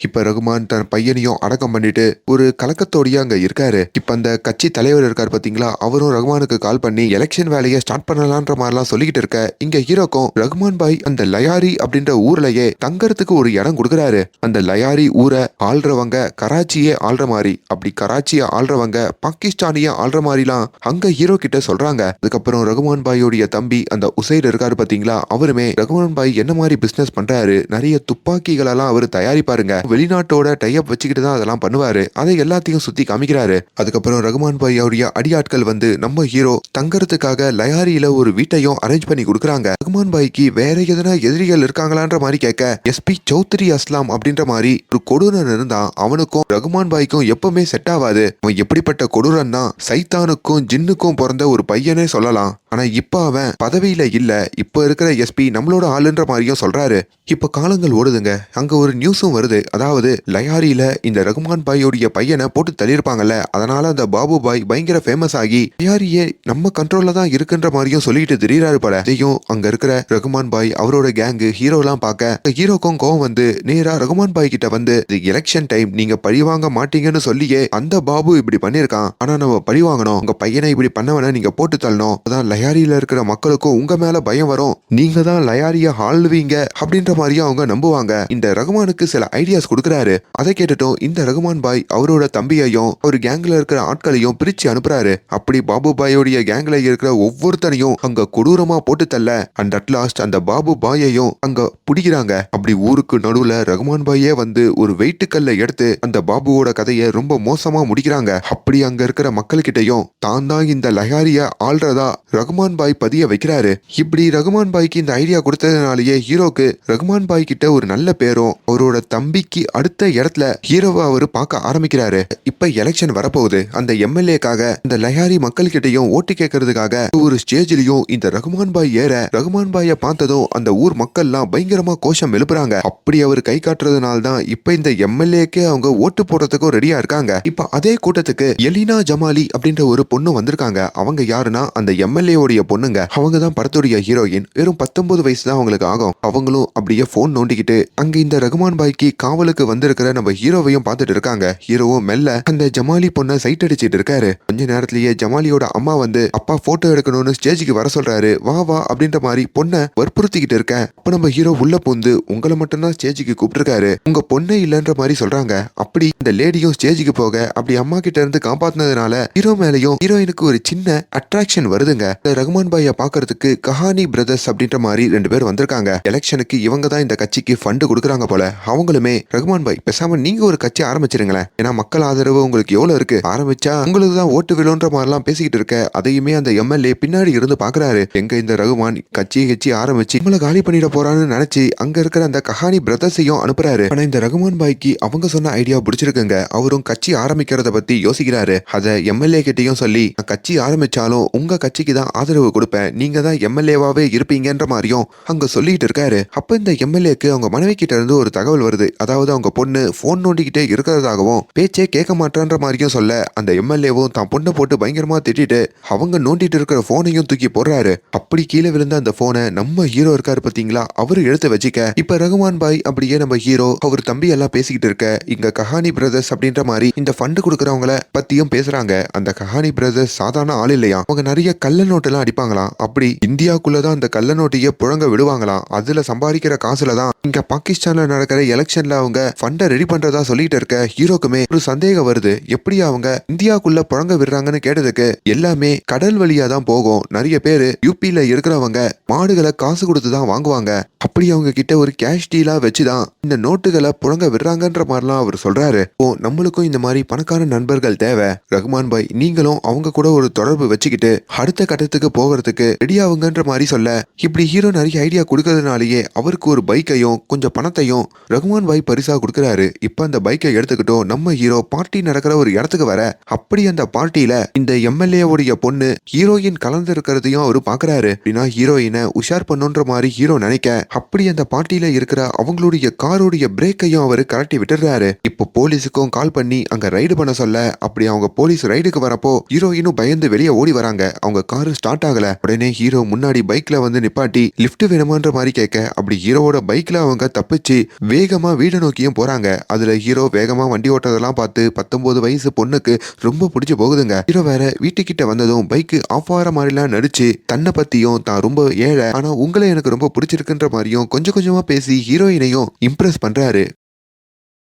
இப்ப ரகுமான் தன் பையனையும் அடக்கம் பண்ணிட்டு ஒரு கலக்கத்தோடய அங்க இருக்காரு. இப்ப அந்த கட்சி தலைவர் இருக்காரு பாத்தீங்களா, அவரும் ரகுமானுக்கு கால் பண்ணி எலெக்ஷன் வேலையை ஸ்டார்ட் பண்ணலான்ற மாதிரிலாம் சொல்லிக்கிட்டு இருக்க, இங்க ஹீரோக்கும் ரகுமான் பாய் அந்த லயாரி அப்படின்ற ஊர்லயே தங்கறதுக்கு ஒரு இடம் கொடுக்குறாரு. அந்த லயாரி ஊரை ஆள்றவங்க கராச்சியே ஆள்ற மாதிரி, அப்படி கராச்சியை ஆள்றவங்க பாகிஸ்தானிய ஆள்ற மாதிரிலாம் அங்க ஹீரோ கிட்ட சொல்றாங்க. அதுக்கப்புறம் ரகுமான் பாயோடைய தம்பி அந்த உசைர் இருக்காரு பாத்தீங்களா, அவருமே ரகுமான் பாய் என்ன மாதிரி பிசினஸ் பண்றாரு, நிறைய துப்பாக்கிகள் எல்லாம் அவர் தயாரிப்பாருங்க, வெளிநாட்டோட டைப் வச்சுக்கிட்டு தான் அதெல்லாம் பண்ணுவாரு, அதை எல்லாத்தையும் சுத்தி காமிக்கிறாரு. அதுக்கப்புறம் ரகுமான் பாய் அவருடைய அடியாட்கள் வந்து நம்ம ஹீரோ தங்கறதுக்காக லயாரியில ஒரு வீட்டையும் அரேஞ்ச் பண்ணி கொடுக்குறாங்க. ரகுமான் பாய்க்கு வேற எதனா எதிரிகள் இருக்காங்களான்ற மாதிரி கேட்க, எஸ்பி சௌத்ரி அஸ்லாம் அப்படின்ற மாதிரி ஒரு கொடூரன் இருந்தா அவனுக்கும் ரகுமான் பாய்க்கும் எப்பவுமே செட் ஆகாது. அவன் எப்படிப்பட்ட கொடூரன்னா சைத்தானுக்கும் ஜின்னுக்கும் பிறந்த ஒரு பையனே சொல்லலாம். ஆனா இப்ப அவன் பதவியில இல்ல, இப்ப இருக்கிற எஸ்பி நம்மளோட ஆளுன்ற மாதிரியும் சொல்றாரு. இப்ப காலங்கள் ஓடுதுங்க, அங்க ஒரு நியூஸும் வருது. அதாவது லயாரியில இந்த ரகுமான் பாயோடைய பையனை போட்டு தள்ளியிருப்பாங்கல்ல, அதனால அந்த பாபு பாய் பயங்கர ஃபேமஸ் ஆகி லயாரியே நம்ம கண்ட்ரோல்ல தான் இருக்குன்ற மாதிரியும் சொல்லிட்டு திடீராரு போல. இதையும் அங்க இருக்கிற ரகுமான் பாய் அவரோட கேங்கு ஹீரோ எல்லாம் பார்க்க, ஹீரோக்கும் கோவம் வந்து நேரா ரகுமான் பாய் கிட்ட வந்து, எலெக்ஷன் டைம், நீங்க பழிவாங்க மாட்டீங்கன்னு சொல்லியே அந்த பாபு இப்படி பண்ணிருக்கான், ஆனா நம்ம பழிவாங்கணும், உங்க பையனை இப்படி பண்ணவன நீங்க போட்டு தள்ளணும், அதான் லயாரியில இருக்கிற மக்களுக்கும் உங்க மேல பயம் வரும், நீங்க தான் லயாரிய ஆள்வீங்க அப்படின்ற மாதிரியும் அவங்க நம்புவாங்க. இந்த ரகுமானுக்கு சில ஐடியாஸ் கொடுக்கறாரு. அதை கேட்டுட்டும் இந்த ரகுமான் பாய் அவரோட தம்பியையும் அவர் கேங்ல இருக்கிற ஆட்களையும் பிரிச்சு அனுப்புறாரு. அப்படி பாபு பாயோடைய கேங்ல இருக்கிற ஒவ்வொருத்தனையும் அங்க கொடூரமா போட்டு தள்ள, அண்ட் அட் லாஸ்ட் அந்த பாபு பாயையும் அங்க பிடிக்கிறாங்க. அப்படி ஊருக்கு நடுவுல ரகுமான் பாயே வந்து ஒரு வெயிட்டுக்கல்ல எடுத்து அந்த பாபுவோட கதையை ரொம்ப மோசமா முடிக்கிறாங்க. அப்படி அங்க இருக்கிற மக்கள் கிட்டையும் தான் தான் இந்த லயாரிய ஆள்றதா ரகுமான் பாய் பதிய வைக்கிறாரு. இப்படி ரகுமான் பாய்க்கு இந்த ஐடியா கொடுத்ததுனாலேயே ஹீரோக்கு ரகுமான் பாய் கிட்ட ஒரு நல்ல பேரும், அவரோட தம்பிக்கு அடுத்த இடத்துல ஹீரோவை அவரு பார்க்க ஆரம்பிக்கிறாரு. இப்ப எலெக்ஷன் வரப்போகுது, அந்த எம்எல்ஏக்காக இந்த லயாரி மக்கள் கிட்டையும் ஓட்டு கேட்கறதுக்காக ஒரு ஸ்டேஜ்லயும் இந்த ரகுமான் பாய் ஏற, ரகுமான் பாய பார்த்ததும் அந்த ஊர் மக்கள்லாம் பயங்கரமா கோஷம் எழுப்புறாங்க. அப்படி அவர் கை காட்டுறதுனால தான் இப்ப இந்த எம்எல்ஏக்கு அவங்க ஓட்டு போடுறதுக்கும் ரெடியா இருக்காங்க. இப்ப அதே கூட்டத்துக்கு எலினா ஜமாலி அப்படின்ற ஒரு பொண்ணு வந்திருக்காங்க. அவங்க யாருன்னா அந்த எம்எல்ஏ உடைய பொண்ணுங்க. அவங்க தான் படத்துடைய ஹீரோயின். வெறும் 19 வயசு தான் அவங்களுக்கு ஆகும். அவங்களும் அப்படியே போன் நோண்டிக்கிட்டு அங்க இந்த ரகுமான் பாய்க்கு காவலுக்கு வந்திருக்கிற நம்ம ஹீரோவையும் பார்த்துட்டு இருக்காங்க. ஹீரோவும் மெல்ல அந்த ஜமாலி பொண்ணை சைட் அடிச்சிட்டு இருக்காரு. கொஞ்ச நேரத்திலேயே ஜமாலியோட அம்மா வந்து அப்பா போட்டோ எடுக்கணும்னு ஸ்டேஜுக்கு வர சொல்றாரு. வா வா அப்படின்ற மாதிரி பொண்ணை வற்புறுத்திக்கிட்டு இருக்க, அப்ப நம்ம ஹீரோ உள்ள பூந்து உங்களை மட்டும்தான் ஸ்டேஜுக்கு கூப்பிட்டுருக்காரு, உங்க பொண்ணே இல்லைன்ற மாதிரி சொல்றாங்க. அப்படி இந்த லேடியும் ஸ்டேஜுக்கு போக, அப்படி அம்மா கிட்ட இருந்து காப்பாத்தினதுனால ஹீரோ மேலையும் ஹீரோயினுக்கு ஒரு சின்ன அட்ராக்ஷன் வருதுங்க. ரகுமான் பாயை பாக்குறதுக்கு கஹானி பிரதர்ஸ் அப்படின்ற மாதிரி 2 பேர் வந்திருக்காங்க. எலெக்ஷனுக்கு இவங்க தான் இந்த கட்சிக்கு ஃபண்டு கொடுக்குறாங்க போல. அவங்களுமே ரகுமான் பாய் பேசாம நீங்க ஒரு கட்சி ஆரம்பிச்சிருங்களேன், ஏன்னா மக்கள் ஆதரவு உங்களுக்கு எவ்வளவு இருக்கு, ஆரம்பிச்சா உங்களுக்கு தான் ஓட்டு விழுன்ற மாதிரிலாம் பேசிக்கிட்டு இருக்க. அதையுமே அந்த எம்எல்ஏ பின்னாடி இருந்து பாக்குறாரு. எங்க இந்த ரகுமான் கட்சி ஆரம்பிச்சு நம்மள காலி பண்ணிட போறான்னு நினைச்சு அங்க இருக்கிற அந்த கஹானி பிரதர்ஸையும் அனுப்புறாரு. ஆனா இந்த ரகுமான் பாய்க்கு அவங்க சொன்ன ஐடியா பிடிச்சிருக்குங்க. அவரும் கட்சி ஆரம்பிக்கிறத பத்தி யோசிக்கிறாரு. அத எம்எல்ஏ கிட்டையும் சொல்லி, கட்சி ஆரம்பிச்சாலும் உங்க கட்சிக்கு தான் ஆதரவு கொடுப்பேன், நீங்க தான் எம்எல்ஏவாவே இருப்பீங்கன்ற மாதிரியும் அங்க சொல்லிட்டு இருக்காரு. அப்ப இந்த எம்எல்ஏக்கு அவங்க மனைவி கிட்ட இருந்து ஒரு தகவல் வருது. அதாவது ரெண்டாவது அவங்க பொண்ணு போன் நோண்டிக்கிட்டே இருக்கிறதாகவும் பேச்சே கேட்க மாட்டான்ற மாதிரியும் சொல்ல அந்த எம்எல்ஏவும் தான் பொண்ணை போட்டு பயங்கரமா திட்டிட்டு அவங்க நோண்டிட்டு இருக்கிற போனையும் தூக்கி போடுறாரு. அப்படி கீழே விழுந்த அந்த போனை நம்ம ஹீரோ இருக்காரு பாத்தீங்களா, அவரு எடுத்து வச்சுக்க இப்ப ரகுமான் பாய் அப்படியே நம்ம ஹீரோ அவர் தம்பி எல்லாம் பேசிக்கிட்டு இருக்க இங்க கஹானி பிரதர்ஸ் அப்படின்ற மாதிரி இந்த ஃபண்ட் கொடுக்கறவங்கள பத்தியும் பேசுறாங்க. அந்த கஹானி பிரதர்ஸ் சாதாரண ஆள் இல்லையா, அவங்க நிறைய கள்ள நோட்டு எல்லாம் அடிப்பாங்களாம். அப்படி இந்தியாக்குள்ளதான் அந்த கள்ள நோட்டையே புழங்க விடுவாங்களாம். அதுல சம்பாதிக்கிற காசுல தான் இங்க பாகிஸ்தான்ல நடக்கிற எலெக்ஷன்ல அவங்க ஃபண்டை ரெடி பண்றதா சொல்லிட்டு இருக்க ஹீரோக்குமே ஒரு சந்தேகம் வருது. எப்படி அவங்க இந்தியாக்குள்ள புழங்க விடுறாங்கன்னு கேட்டதுக்கு எல்லாமே கடல் வழியா தான் போகும். நிறைய பேரு யூபியில இருக்கிறவங்க மாடுகளை காசு கொடுத்து தான் வாங்குவாங்க. அப்படி அவங்க கிட்ட ஒரு கேஷ் டீலா வச்சுதான் இந்த நோட்டுகளை புழங்க விடுறாங்கன்ற மாதிரிலாம் அவர் சொல்றாரு. ஓ, நம்மளுக்கும் இந்த மாதிரி பணக்கார நண்பர்கள் தேவை. ரகுமான் பாய் நீங்களும் அவங்க கூட ஒரு தொடர்பு வச்சுக்கிட்டு அடுத்த கட்டத்துக்கு போகிறதுக்கு ரெடி ஆகுங்கன்ற மாதிரி சொல்ல இப்படி ஹீரோ நிறைய ஐடியா கொடுக்கறதுனாலேயே அவருக்கு ஒரு பைக்கையும் கொஞ்சம் பணத்தையும் ரகுமான் பாய் பரிசா கொடுக்கறாரு. இப்ப அந்த பைக்கை எடுத்துக்கிட்டோம் நம்ம ஹீரோ பார்ட்டி நடக்கிற ஒரு இடத்துக்கு வர அப்படி அந்த பார்ட்டியில இந்த எம்எல்ஏ உடைய பொண்ணு ஹீரோயின் கலந்து இருக்கிறதையும் அவரு பாக்குறாரு. அப்படின்னா ஹீரோயினை உஷார் பண்ணுன்ற மாதிரி ஹீரோ நினைக்க அப்படி அந்த பார்ட்டியில இருக்கிற அவங்களுடைய காரோடைய பிரேக்கையும் அவரு கலட்டி விட்டுறாரு. இப்போ போலீஸுக்கும் கால் பண்ணி அங்க ரைடு பண்ண சொல்ல அப்படி அவங்க போலீஸ் ரைடுக்கு வரப்போ ஹீரோயினும் பயந்து வெளியே ஓடி வராங்க. அவங்க காரு ஸ்டார்ட் ஆகல. உடனே ஹீரோ முன்னாடி பைக்ல வந்து நிப்பாட்டி லிஃப்ட் வேணுமான்ற மாதிரி கேட்க அப்படி ஹீரோவோட பைக்ல அவங்க தப்பிச்சு வேகமா வீடு நோக்கியும் போறாங்க. அதுல ஹீரோ வேகமா வண்டி ஓட்டுறதெல்லாம் பார்த்து 19 வயசு பொண்ணுக்கு ரொம்ப பிடிச்சு போகுதுங்க. ஹீரோ வேற வீட்டுக்கிட்ட வந்ததும் பைக் ஆஃப் ஆகிற மாதிரிலாம் நடிச்சு தன்னை பத்தியும் தான் ரொம்ப ஏழை ஆனா உங்களை எனக்கு ரொம்ப பிடிச்சிருக்குன்ற மாதிரியும் கொஞ்சம் கொஞ்சமா பேசி ஹீரோயினையும் இம்ப்ரெஸ் பண்றாரு.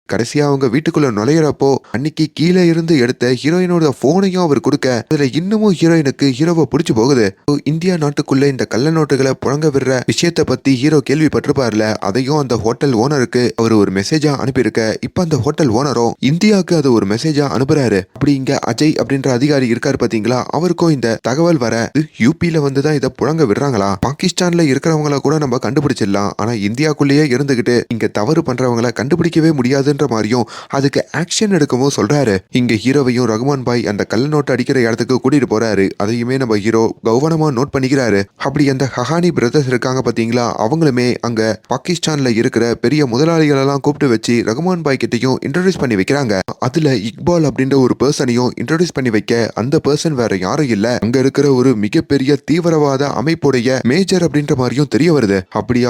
கடைசியா அவங்க வீட்டுக்குள்ள நுழையிறப்போ அன்னைக்கு கீழே இருந்து எடுத்த ஹீரோயினோட போனையும் அவர் கொடுக்க அதுல இன்னமும் ஹீரோயினுக்கு ஹீரோவை பிடிச்சு போகுது. இந்தியா நாட்டுக்குள்ள இந்த கள்ள நோட்டுகளை புழங்க விடுற விஷயத்த பத்தி ஹீரோ கேள்விப்பட்டிருப்பார்ல, அதையும் அந்த ஹோட்டல் ஓனருக்கு அவர் ஒரு மெசேஜா அனுப்பியிருக்க இப்ப அந்த ஹோட்டல் ஓனரும் இந்தியாவுக்கு அது ஒரு மெசேஜா அனுப்புறாரு. அப்படி இங்க அஜய் அப்படின்ற அதிகாரி இருக்காரு பாத்தீங்களா, அவருக்கும் இந்த தகவல் வர யூபியில வந்துதான் இதை புழங்க விடுறாங்களா, பாகிஸ்தான்ல இருக்கிறவங்கள கூட நம்ம கண்டுபிடிச்சிடலாம் ஆனா இந்தியாக்குள்ளேயே இருந்துகிட்டு இங்க தவறு பண்றவங்களை கண்டுபிடிக்கவே முடியாது மாதிரியும் அதுக்கு ஆக்ஷன் எடுக்கவும் சொல்றாரு. இங்க ஹீரோவையும் ரகுமான் பாய் அந்த கள்ள நோட்டு அடிக்கிற இடத்துக்கு கூட்டிட்டு போறாரு. அதையுமே நம்ம ஹீரோ கவனமா நோட் பண்ணிக்கிறாரு. அப்படி அந்த ஹஹானி பிரதர்ஸ் இருக்காங்க பாத்தீங்களா, அவங்களுமே அங்க பாகிஸ்தான்ல இருக்கிற பெரிய முதலாளிகள் எல்லாம் கூப்பிட்டு வச்சு ரகுமான் பாய் கிட்டையும் இன்ட்ரோடியூஸ் பண்ணி வைக்கிறாங்க. அதுல இக்பால் அப்படின்ற ஒரு பர்சனையும் இன்ட்ரோடியூஸ் பண்ணி வைக்க அந்த பர்சன் வேற யாரும் இல்ல, அங்க இருக்கிற ஒரு மிகப்பெரிய தீவிரவாத அமைப்புடைய மேஜர் அப்படின்ற மாதிரியும் தெரிய வருது. அப்படி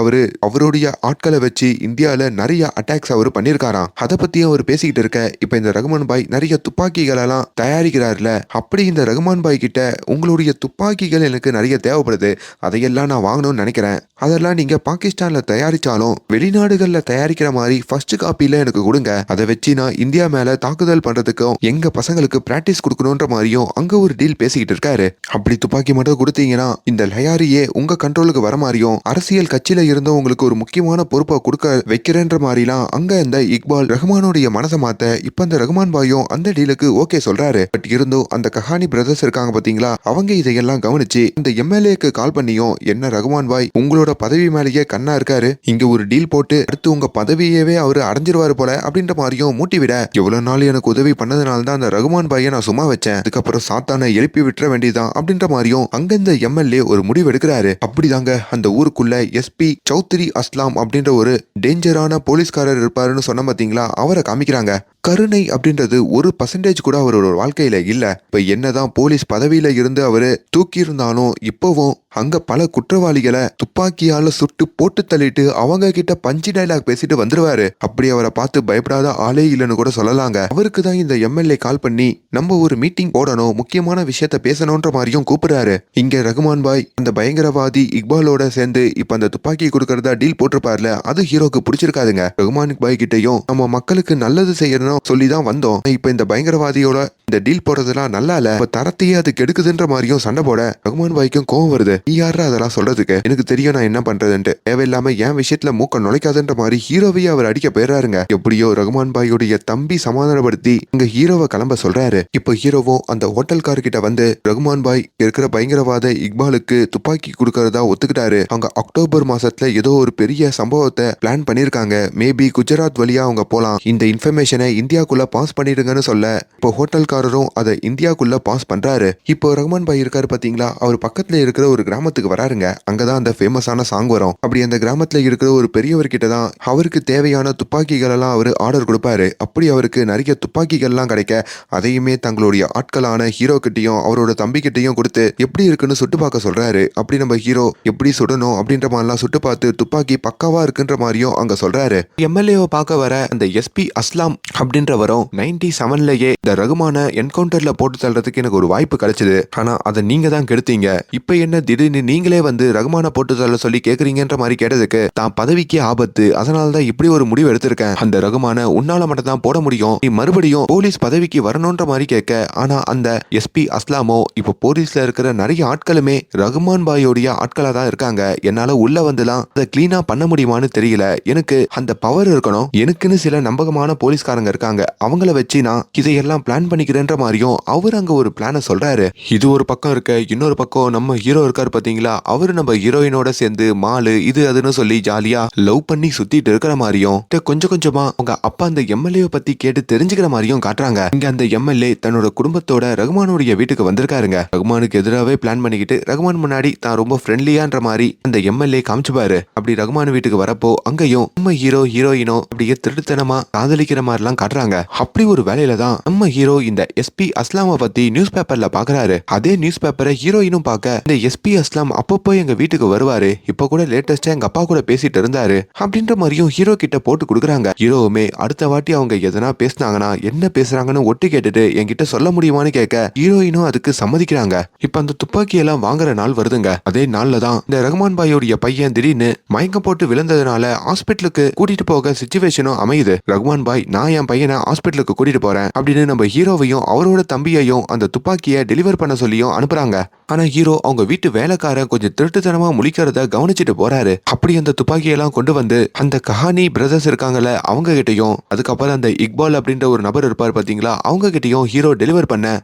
அவருடைய ஆட்களை வச்சு இந்தியால நிறைய அட்டாக்ஸ் அவரு பண்ணிருக்காராம். அதை பத்தியும் அவர் பேசிக்கிட்டு இருக்க இப்ப இந்த ரகுமான் பாய் நிறைய துப்பாக்கிகள் எல்லாம் தயாரிக்கிறாருல, அப்படி இந்த ரகுமான் பாய் கிட்ட உங்களுடைய துப்பாக்கிகள் எனக்கு நிறைய தேவைப்படுது, அதையெல்லாம் நான் வாங்கணும்னு நினைக்கிறேன், அதெல்லாம் நீங்க பாகிஸ்தான்ல தயாரிச்சாலும் வெளிநாடுகள்ல தயாரிக்கிற மாதிரி ஃபர்ஸ்ட் காப்பில எனக்கு கொடுங்க, அதை வச்சு நான் இந்தியா மேல தாக்குதல் பண்றதுக்கும் எங்க பசங்களுக்கு பிராக்டிஸ் கொடுக்கணும்ன்ற மாதிரியும் அங்க ஒரு டீல் பேசிக்கிட்டு இருக்காரு. அப்படி துப்பாக்கி மட்டும் கொடுத்தீங்கன்னா இந்த லயாரியே உங்க கண்ட்ரோலுக்கு வர மாதிரியும் அரசியல் கட்சியில இருந்தும் உங்களுக்கு ஒரு முக்கியமான பொறுப்பை கொடுக்க வைக்கிறேன்ற மாதிரிலாம் அங்க இந்த இக்பால் ரகுமானுடைய மனசை மாத்த இப்ப அந்த ரகுமான் பாயும் அந்த டீலுக்கு ஓகே சொல்றாரு. பட் இருந்தும் அந்த கஹானி பிரதர்ஸ் இருக்காங்க பாத்தீங்களா, அவங்க இதையெல்லாம் கவனிச்சு இந்த எம்எல்ஏக்கு கால் பண்ணியும் என்ன ரகுமான் பாய் உங்களோட பதவி மேலேயே கண்ணா இருக்காரு, இங்க ஒரு டீல் போட்டு அடுத்து உங்க பதவியவே அவரு அடைஞ்சிருவாரு போல அப்படின்ற மாதிரியும் மூட்டி விட எவ்வளவு நாள் எனக்கு உதவி பண்ணதுனால தான் அந்த ரகுமான் பாயை நான் சும்மா வச்சேன், அதுக்கப்புறம் சாத்தானை எழுப்பி விட்டுற வேண்டியதான் அப்படின்ற மாதிரியும் அங்க இந்த எம்எல்ஏ ஒரு முடிவு எடுக்கிறாரு. அப்படிதாங்க அந்த ஊருக்குள்ள எஸ்பி சௌத்ரி அஸ்லாம் அப்படின்ற ஒரு டேஞ்சரான போலீஸ்காரர் இருப்பாருன்னு சொன்ன பாத்தீங்களா, அவரை காமிக்கிறாங்க. கருணை அப்படின்றது 1% கூட அவரோட வாழ்க்கையில இல்ல. இப்ப என்னதான் போலீஸ் பதவியில இருந்து அவரு தூக்கி இருந்தாலும் இப்பவும் அங்க பல குற்றவாளிகளை துப்பாக்கியால சுட்டு போட்டு தள்ளிட்டு அவங்க கிட்ட பஞ்சி டைலாக் பேசிட்டு வந்துருவாரு. அப்படி அவரை பார்த்து பயப்படாத ஆளே இல்லைன்னு கூட சொல்லலாங்க. அவருக்கு தான் இந்த எம்எல்ஏ கால் பண்ணி நம்ம ஒரு மீட்டிங் போடணும், முக்கியமான விஷயத்த பேசணும்ன்ற மாதிரியும் கூப்பிடுறாரு. இங்க ரகுமான் பாய் அந்த பயங்கரவாதி இக்பாலோட சேர்ந்து இப்ப அந்த துப்பாக்கி கொடுக்கறதா டீல் போட்டிருப்பார்ல, அது ஹீரோக்கு பிடிச்சிருக்காதுங்க. ரகுமான் பாய் கிட்டையும் நம்ம மக்களுக்கு நல்லது செய்யணும் சொல்லிதான் வந்தோம், இப்ப இந்த பயங்கரவாதியோட இந்த டீல் போடுறதுலாம் நல்லா இல்ல, இப்ப தரத்தையே அது கெடுக்குதுன்ற மாதிரியும் சண்டை போட ரகுமான் பாய்க்கும் கோவம் வருது. நீ யாரா அதெல்லாம் சொல்றதுக்கு, எனக்கு தெரியும் நான் என்ன பண்றதுன்ட்டு, தேவையில்லாம என் விஷயத்துல மூக்க நுழைக்காதுன்ற மாதிரி ஹீரோவையே அவர் அடிக்க போயிடுறாருங்க. எப்படியோ ரகுமான் பாயோடைய தம்பி சமாதானப்படுத்தி இங்க ஹீரோவை கிளம்ப சொல்றாரு. இப்போ ஹீரோவும் அந்த ஹோட்டல்கார்கிட்ட வந்து ரகுமான் பாய் இருக்கிற பயங்கரவாத இக்பாலுக்கு துப்பாக்கி கொடுக்கறதா ஒத்துக்கிட்டாரு. அவங்க அக்டோபர் மாசத்துல ஏதோ ஒரு பெரிய சம்பவத்தை பிளான் பண்ணிருக்காங்க, மேபி குஜராத் வழியா அவங்க போலாம், இந்த இன்ஃபர்மேஷனை இந்தியாக்குள்ள பாஸ் பண்ணிடுங்கன்னு சொல்ல இப்போ ஹோட்டல்காரரும் அதை இந்தியாக்குள்ள பாஸ் பண்றாரு. இப்போ ரகுமான் பாய் இருக்காரு பாத்தீங்களா, அவர் பக்கத்துல இருக்கிற ஒரு கிராமத்துக்கு வராருங்க. அங்கதான் அந்த ஃபேமஸான சாங் வரும். அப்படி அந்த கிராமத்துல இருக்கிற ஒரு பெரியவர்கிட்ட தான் அவருக்கு தேவையான துப்பாக்கிகள் எல்லாம் அவரு ஆர்டர் கொடுப்பாரு. அப்படி அவருக்கு நிறைய துப்பாக்கிகள் எல்லாம் கிடைக்க அதையுமே தங்களுடைய ஆட்களான ஹீரோ கிட்டையும் அவரோட தம்பி கிட்டையும் கொடுத்து எப்படி இருக்குன்னு சுட்டு பார்க்க சொல்றாரு. அப்படி நம்ம ஹீரோ எப்படி சுடணும் அப்படின்ற மாதிரிலாம் சுட்டு பார்த்து துப்பாக்கி பக்காவா இருக்குன்ற மாதிரியும் அங்க சொல்றாரு. எம்எல்ஏவை பார்க்க வர அந்த எஸ்பி அஸ்லாம் அப்படின்றவரும் 97லயே இந்த ரகுமான என்கவுண்டர்ல போட்டு தள்ளுறதுக்கு எனக்கு ஒரு வாய்ப்பு கிடைச்சது. ஆனா அதை நீங்க தான் கெடுத்தீங்க. இப்ப என்ன திடீர்னு நீங்களே வந்து ரகுமான போட்டு தள்ள சொல்லி கேக்குறீங்கன்ற மாதிரி கேட்டதுக்கு தான் பதவிக்கே ஆபத்து, அதனாலதான் இப்படி ஒரு முடிவு எடுத்திருக்கேன். அந்த ரகுமான உன்னால மட்டும் தான் போட முடியும், நீ மறுபடியும் போலீஸ் பதவிக்கு வரணும்ன்ற மாதிரி கேட்க, ஆனா அந்த எஸ்பி அஸ்லாமோ இப்ப போலீஸ்ல இருக்கிற நிறைய ஆட்களுமே ரகுமான் பாயோடைய ஆட்களா தான் இருக்காங்க. என்னால உள்ள வந்துலாம் அதை கிளீனா பண்ண முடியுமான்னு தெரியல. எனக்கு அந்த பவர் இருக்கணும். எனக்குன்னு சில நம்பகமான போலீஸ்காரங்க இருக்காங்க. அவங்கள வச்சு நான் இதையெல்லாம் பிளான் பண்ணிக்கிறேன்ற மாதிரியும் அவர் அங்க ஒரு பிளான சொல்றாரு. இது ஒரு பக்கம் இருக்க, இன்னொரு பக்கம் நம்ம ஹீரோ இருக்காரு பாத்தீங்களா, அவரு நம்ம ஹீரோயினோட சேர்ந்து மாலு இது அதுன்னு சொல்லி ஜாலியா லவ் பண்ணி சுத்திட்டு இருக்கிற மாதிரியும் கொஞ்சம் கொஞ்சமா அவங்க அப்பா அந்த எம்எல்ஏ பத்தி கேட்டு தெரிஞ்சுக்கிற மாதிரியும் காட்டுறாங்க. இங்க அந்த எம்எல்ஏ தன்னோட குடும்பத்தோட ரகுமானுடைய வீட்டுக்கு வந்திருக்காருங்க. ரகுமானுக்கு எதிராகவே பிளான் பண்ணிக்கிட்டு ரகுமான் முன்னாடி தான் ரொம்ப ஃப்ரெண்ட்லியான்ற மாதிரி அந்த எம்எல்ஏ காமிச்சுப்பாரு. அப்படி ரகுமான் வீட்டுக்கு வரப்போ அங்கேயும் நம்ம ஹீரோ ஹீரோயினோ அப்படியே திருட்டுத்தனமா காதலிக்கிற மாதிரிலாம் காட்டுறாங்க. அப்படி ஒரு வேலையில தான் நம்ம ஹீரோ இந்த எஸ்பி அஸ்லாம பத்தி நியூஸ் பேப்பர்ல பாக்குறாரு. அதே நியூஸ் பேப்பரை ஹீரோயினும் பார்க்க இந்த எஸ்பி அஸ்லாம் அப்பப்போ எங்க வீட்டுக்கு வருவாரு, இப்ப கூட லேட்டஸ்டா எங்க அப்பா கூட பேசிட்டு இருந்தாரு அப்படின்ற மாதிரியும் ஹீரோ கிட்ட போட்டு கொடுக்குறாங்க. ஹீரோவுமே அடுத்த வாட்டி அவங்க எதனா பேசினாங்கன்னா என்ன பேசுறாங்கன்னு ஒட்டு கேட்டுட்டு என்கிட்ட சொல்ல முடியுமான்னு கேட்க ஹீரோயினும் அதுக்கு சம்மதிக்கிறாங்க. இப்ப அந்த துப்பாக்கி எல்லாம் வாங்குற நாள் வருதுங்க. அதே நாள்ல தான் இந்த ரகுமான் பாயோடைய பையன் திடீர்னு மயக்கம் போட்டு விழுந்ததுனால ஹாஸ்பிட்டலுக்கு கூட்டிட்டு போக சிச்சுவேஷனும் அமையுது. ரகுமான் பாய் நான் என் பையனை ஹாஸ்பிட்டலுக்கு கூட்டிட்டு போறேன் அப்படின்னு நம்ம ஹீரோவையும் அவரோட தம்பியையும் அந்த துப்பாக்கியை டெலிவர் பண்ண சொல்லியும் அனுப்புறாங்க. ஆனா ஹீரோ அவங்க வீட்டு வேலைக்காரன் கொஞ்சம் திருட்டுத்தனமா முழிக்கிறத கவனிச்சுட்டு போறாரு. அப்படி அந்த துப்பாக்கியெல்லாம் கொண்டு வந்து அந்த கஹானி பிரதர்ஸ் இருக்காங்கல்ல அவங்க கிட்டையும், அதுக்கப்புறம் அந்த இக்பால் அப்படின்ற ஒரு நபர் இருப்பார் பாத்தீங்களா, அவங்க கிட்டையும் ஹீரோ டெலிவர் பண்ண.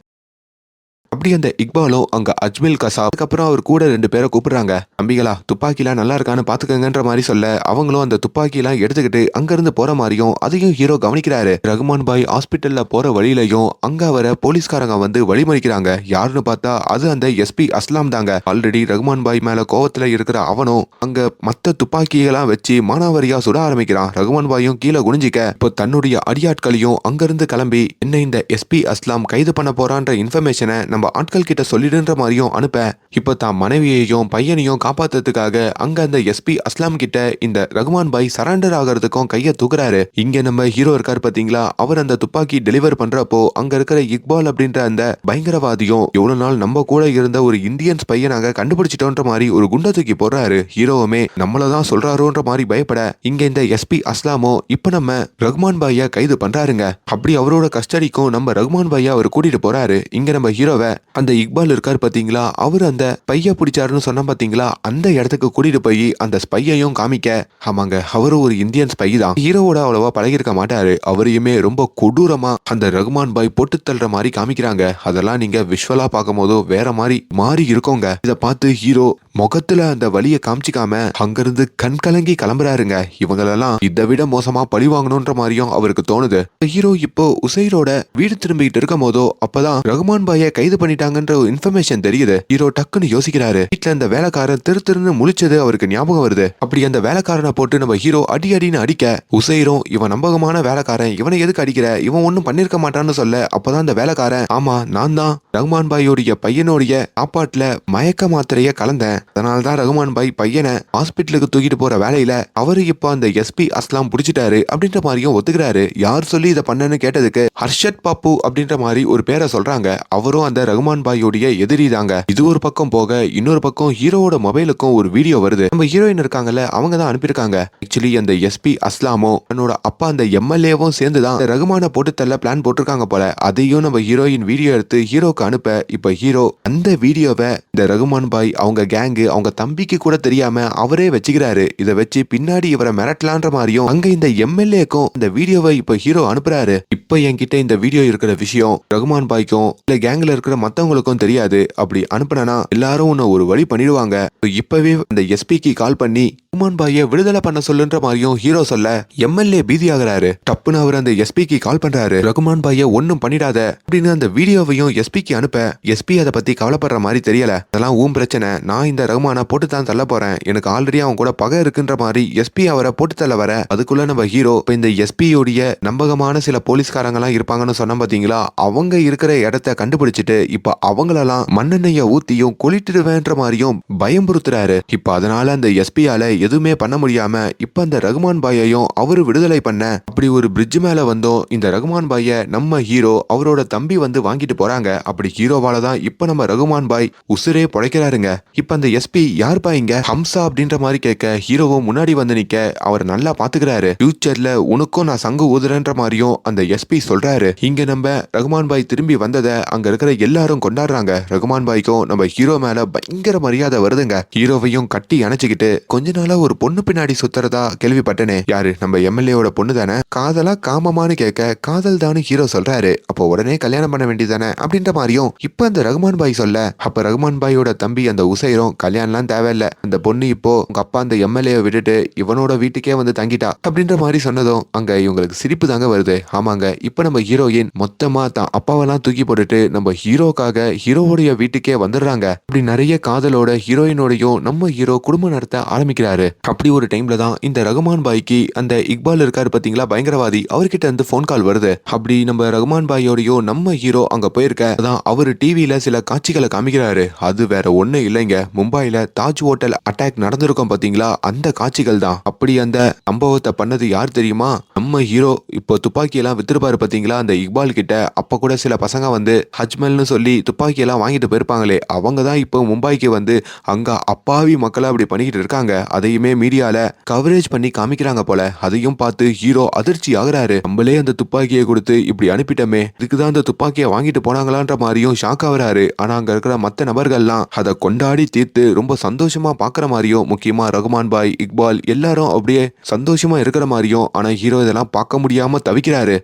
அப்படி அந்த இக்பாலும் அங்க அஜ்மில் கசாப் அதுக்கப்புறம் அவர் கூட 2 பேரை கூப்பிடுறாங்க. தம்பிகளா துப்பாக்கிலாம் நல்லா இருக்கான்னு பாத்துக்கங்கன்ற மாதிரி சொல்ல அவங்களும் அந்த துப்பாக்கிலாம் எடுத்துக்கிட்டு அங்க இருந்து போற மாதிரியும் அதையும் ஹீரோ கவனிக்கிறாரு. ரகுமான் பாய் ஹாஸ்பிட்டல்ல போற வழியிலையும் அங்க வர போலீஸ்காரங்க வந்து வழிமறிக்கிறாங்க. யாருன்னு பார்த்தா அது அந்த எஸ்பி அஸ்லாம் தாங்க. ஆல்ரெடி ரகுமான் பாய் மேல கோவத்துல இருக்கிற அவனும் அங்க மத்த துப்பாக்கியெல்லாம் வச்சு மானாவரியா சுட ஆரம்பிக்கிறான். ரகுமான் பாயும் கீழே குனிஞ்சிக்க இப்போ தன்னுடைய அடியாட்களையும் அங்கிருந்து கிளம்பி என்ன இந்த எஸ்பி அஸ்லாம் கைது பண்ண போறான்ற இன்ஃபர்மேஷனை நம்ம ஆட்கள் கிட்ட சொல்லிடுன்ற மாதிரியும் அனுப்ப இப்ப தான் மனைவியையும் பையனையும் காப்பாத்துறதுக்காக அங்க அந்த எஸ்பி அஸ்லாம் கிட்ட இந்த ரகுமான் பாய் சரண்டர் ஆகிறதுக்கும் கைய தூக்குறாரு. இங்க நம்ம ஹீரோ இருக்காரு பாத்தீங்களா, அவர் அந்த துப்பாக்கி டெலிவர் பண்றப்போ அங்க இருக்கிற இக்பால் அப்படின்ற அந்த பயங்கரவாதியும் எவ்வளவு நாள் நம்ம கூட இருந்த ஒரு இந்தியன் ஸ்பையை நாங்க கண்டுபிடிச்சிட்டோன்ற மாதிரி ஒரு குண்டை தூக்கி போடுறாரு. ஹீரோவுமே நம்மளதான் சொல்றாரோன்ற மாதிரி பயப்பட இங்க இந்த எஸ்பி அஸ்லாமோ இப்ப நம்ம ரகுமான் பாய கைது பண்றாருங்க. அப்படி அவரோட கஸ்டடிக்கும் நம்ம ரகுமான் பாய அவர் கூட்டிட்டு போறாரு. இங்க நம்ம ஹீரோவை அந்த இக்பால் இருக்காரு பாத்தீங்களா, அவர் அந்த பைய பிடிச்சாருன்னு சொன்ன பாத்தீங்களா, அந்த இடத்துக்கு கூட்டிட்டு போய் அந்த ஸ்பையையும் காமிக்க ஆமாங்க அவரு ஒரு இந்தியன் ஸ்பை தான். ஹீரோவோட அவ்வளவா பழகிருக்க மாட்டாரு. அவரையுமே ரொம்ப கொடூரமா அந்த ரகுமான் பாய் போட்டு தள்ளுற மாதிரி காமிக்கிறாங்க. அதெல்லாம் நீங்க விஷுவலா பார்க்கும் போதோ வேற மாதிரி மாறி இருக்கோங்க. இத பார்த்து ஹீரோ முகத்துல அந்த வலியை காமிச்சிக்காம அங்கிருந்து கண் கலங்கி கிளம்புறாருங்க. இவங்களெல்லாம் இதை விட மோசமா பழி வாங்கணும்ன்ற மாதிரியும் அவருக்கு தோணுது. ஹீரோ இப்போ உசைரோட வீடு திரும்பிட்டு இருக்கும் போதோ அப்பதான் ரகுமான் பாய கைது பண்ணிட்டாங்கன்ற ஒரு இன்ஃபர்மேஷன் தெரியுது. ஹீரோ டக்குன்னு யோசிக்கிறாரு. வீட்டுல அந்த வேலைக்காரன் திருன்னு முழிச்சது அவருக்கு ஞாபகம் வருது. அப்படி அந்த வேலைக்காரனை போட்டு நம்ம ஹீரோ அடி அடின்னு அடிக்க உசைரும் இவன் நம்பகமான வேலைக்காரன், இவனை எதுக்கு அடிக்கிற, இவன் ஒன்னும் பண்ணிருக்க மாட்டான்னு சொல்ல அப்பதான் அந்த வேலைக்காரன் ஆமா நான் தான் ரகுமான் பாயோடைய பையனோடைய சாப்பாட்டுல மயக்க மாத்திரைய கலந்தேன், அதனாலதான் ரகுமான் பாய் பையனை ஹாஸ்பிட்டலுக்கு தூக்கிட்டு போற வேலையில அவரு இப்போ அந்த எஸ்பி அஸ்லாம் புடிச்சிட்டாரு அப்படின்ற மாதிரியும் ஒத்துக்கிறாரு. யார் சொல்லி இதை பண்ணன்னு கேட்டதுக்கு ஹர்ஷத் பாப்பு அப்படின்ற மாதிரி ஒரு பேரை சொல்றாங்க. அவரும் அந்த ரகுமான் பாயோடைய எதிரி தாங்க. இது ஒரு பக்கம் போக இன்னொரு பக்கம் ஹீரோவோட மொபைலுக்கும் ஒரு வீடியோ வருது. நம்ம ஹீரோயின் இருக்காங்கல்ல அவங்க தான் அனுப்பியிருக்காங்க. ஆக்சுவலி அந்த எஸ்பி அஸ்லாமோ தன்னோட அப்பா அந்த எம்எல்ஏவும் சேர்ந்துதான் ரகுமான போட்டு தள்ள பிளான் போட்டிருக்காங்க போல. அதையும் நம்ம ஹீரோயின் வீடியோ எடுத்து ஹீரோக்கு அனுப்ப இப்ப ஹீரோ அந்த வீடியோவை இந்த ரகுமான் பாய் அவங்க கேங்கு அவங்க தம்பிக்கு கூட தெரியாம அவரே வச்சுக்கிறாரு. இதை வச்சு பின்னாடி இவரை மிரட்டலான்ற மாதிரியும் அங்க இந்த எம்எல்ஏக்கும் இந்த வீடியோவை இப்ப ஹீரோ அனுப்புறாரு. இப்ப என்கிட்ட இந்த வீடியோ இருக்கிற விஷயம் ரகுமான் பாய்க்கும் இல்ல கேங்ல இருக்கிற மத்தவங்களுக்கும் தெரியாது. அப்படி அனுப்புனா எல்லாரும் உன்னை ஒரு வழி பண்ணிடுவாங்க. இப்பவே அந்த எஸ்பிக்கு கால் பண்ணி ரகுமான் பாயை விடுதலை பண்ண சொல்லுன்ற மாதிரியும் ஹீரோ சொல்ல எம்எல்ஏ பீதி ஆகுறாரு. டப்புன்னு அவர் அந்த எஸ்பிக்கு கால் பண்றாரு. ரகுமான் பாயை ஒன்னும் பண்ணிடாத அப்படின்னு அந்த வீடியோவையும் எஸ்பிக்கு அனுப்ப எஸ்பி அதை பத்தி கவலைப்படுற மாதிரி தெரியல. அதெல்லாம் ஊம் பிரச்சனை, நான் இந்த ரகுமானை போட்டு தான் தள்ள போறேன், எனக்கு ஆல்ரெடி அவன் கூட பகை இருக்குன்ற மாதிரி எஸ்பி அவரை போட்டு தள்ள வர அதுக்குள்ள நம்ம ஹீரோ இந்த எஸ்பியோடைய நம்பகமான சில போலீஸ்காரங்க எல்லாம் இருப்பாங்கன்னு சொன்ன பாத்தீங்களா, அவங்க இருக்கிற இடத்த கண்டுபிடிச்சிட்டு இப்ப அவங்களெல்லாம் மண்ணெண்ணெய ஊத்தியும் கொளிட்டுடுவேன்ற மாதிரியும் பயம்புறுத்துறாரு. இப்ப அதனால அந்த எஸ்பியால எதுவுமே பண்ண முடியாம இப்ப அந்த ரகுமான் பாயையும் அவரு விடுதலை பண்ண அப்படி ஒரு பிரிட்ஜ் மேல வந்தோம் இந்த ரகுமான் பாய நம்ம ஹீரோ அவரோட தம்பி வந்து வாங்கிட்டு போறாங்க. அப்படி ஹீரோவால தான் இப்ப நம்ம ரகுமான் பாய் உசுரே பொழைக்கிறாருங்க. இப்ப அந்த எஸ்பி யார் பாய்ங்க ஹம்சா அப்படின்ற மாதிரி கேட்க ஹீரோவும் முன்னாடி வந்து நிக்க அவர் நல்லா பாத்துக்கிறாரு. ஃபியூச்சர்ல உனக்கும் நான் சங்கு ஊதுறேன்ற மாதிரியும் அந்த எஸ்பி சொல்றாரு. இங்க நம்ம ரகுமான் பாய் திரும்பி வந்ததை அங்க இருக்கிற எல்லாரும் கொண்டாடுறாங்க. ரகுமான் பாய்க்கும் நம்ம ஹீரோ மேல பயங்கர மரியாதை வருதுங்க. ஹீரோவையும் கட்டி அணைச்சுக்கிட்டு கொஞ்ச நாளா ஒரு பொண்ணு பின்னாடி சுத்துறதா கேள்விப்பட்டனே, யாரு நம்ம எம்எல்ஏவோட பொண்ணு தானே, காதலா காமமானு கேட்க காதல் தானு ஹீரோ சொல்றாரு. அப்போ உடனே கல்யாணம் பண்ண வேண்டியதானே அப்படின்ற மாதிரியும் இப்ப அந்த ரகுமான் பாய் சொல்ல அப்ப ரகுமான் பாயோட தம்பி அந்த உசைரும் கல்யாணம்லாம் தேவையில்ல, அந்த பொண்ணு இப்போ உங்க அப்பா அந்த எம்எல்ஏ விட்டுட்டு இவனோட வீட்டுக்கே வந்து தங்கிட்டா அப்படின்ற மாதிரி சொன்னதும் அங்க இவங்களுக்கு சிரிப்பு தாங்க வருது. ஆமாங்க, இப்ப நம்ம ஹீரோயின் மொத்தமா தான் அப்பாவெல்லாம் தூக்கி போட்டுட்டு நம்ம ஹீரோக்காக ஹீரோவுடைய வீட்டுக்கே வந்துடுறாங்க. அப்படி நிறைய காதலோட ஹீரோயினோடையும் நம்ம ஹீரோ குடும்பம் நடத்த ஆரம்பிக்கிறாரு. அப்படி ஒரு டைம்ல தான் இந்த ரகுமான் பாய்க்கு அந்த இக்பால் இருக்காரு பாத்தீங்களா பயங்கரவாதி, அவர்கிட்ட இருந்து போன் கால் வருது. அப்படி நம்ம ரகுமான் பாயோடையோ நம்ம ஹீரோ அங்க போயிருக்க அதான் அவரு டிவியில சில காட்சிகளை காமிக்கிறாரு. அது வேற ஒண்ணு இல்லைங்க, மும்பைல தாஜ் ஹோட்டல் அட்டாக் நடந்திருக்கும் பாத்தீங்களா, அந்த காட்சிகள் தான். அப்படி அந்த சம்பவத்தை பண்ணது யார் தெரியுமா, நம்ம ஹீரோ இப்போ துப்பாக்கி எல்லாம் வித்துருப்பாரு பாத்தீங்களா அந்த இக்பால் கிட்ட. அப்ப கூட சில பசங்க வந்து ஹஜ்மல்னு சொல்லி துப்பாக்கி எல்லாம் வாங்கிட்டு போயிருப்பாங்களே, அவங்க தான் இப்போ மும்பைக்கு வந்து அங்க அப்பாவி மக்களை அப்படி பண்ணிக்கிட்டு இருக்காங்க. அதையுமே மீடியால கவரேஜ் பண்ணி காமிக்கிறாங்க போல. அதையும் பார்த்து ஹீரோ அதிர்ச்சி ஆகுறாரு. நம்மளே அந்த துப்பாக்கியை கொடுத்து இப்படி அனுப்பிட்டோமே, இதுக்குதான் அந்த துப்பாக்கியை வாங்கிட்டு போனாங்களான்ற மாதிரியும் ஷாக் ஆகுறாரு. ஆனா அங்க இருக்கிற மத்த நபர்கள்லாம் அதை கொண்டாடி தீர்த்து ரொம்ப சந்தோஷமா பாக்குற மாதிரியும், முக்கியமா ரகுமான் பாய் இக்பால் எல்லாரும் அப்படியே சந்தோஷமா இருக்கிற மாதிரியும், ஆனா ஹீரோ இதெல்லாம் பார்க்க முடியாம தவிக்கிறாரு.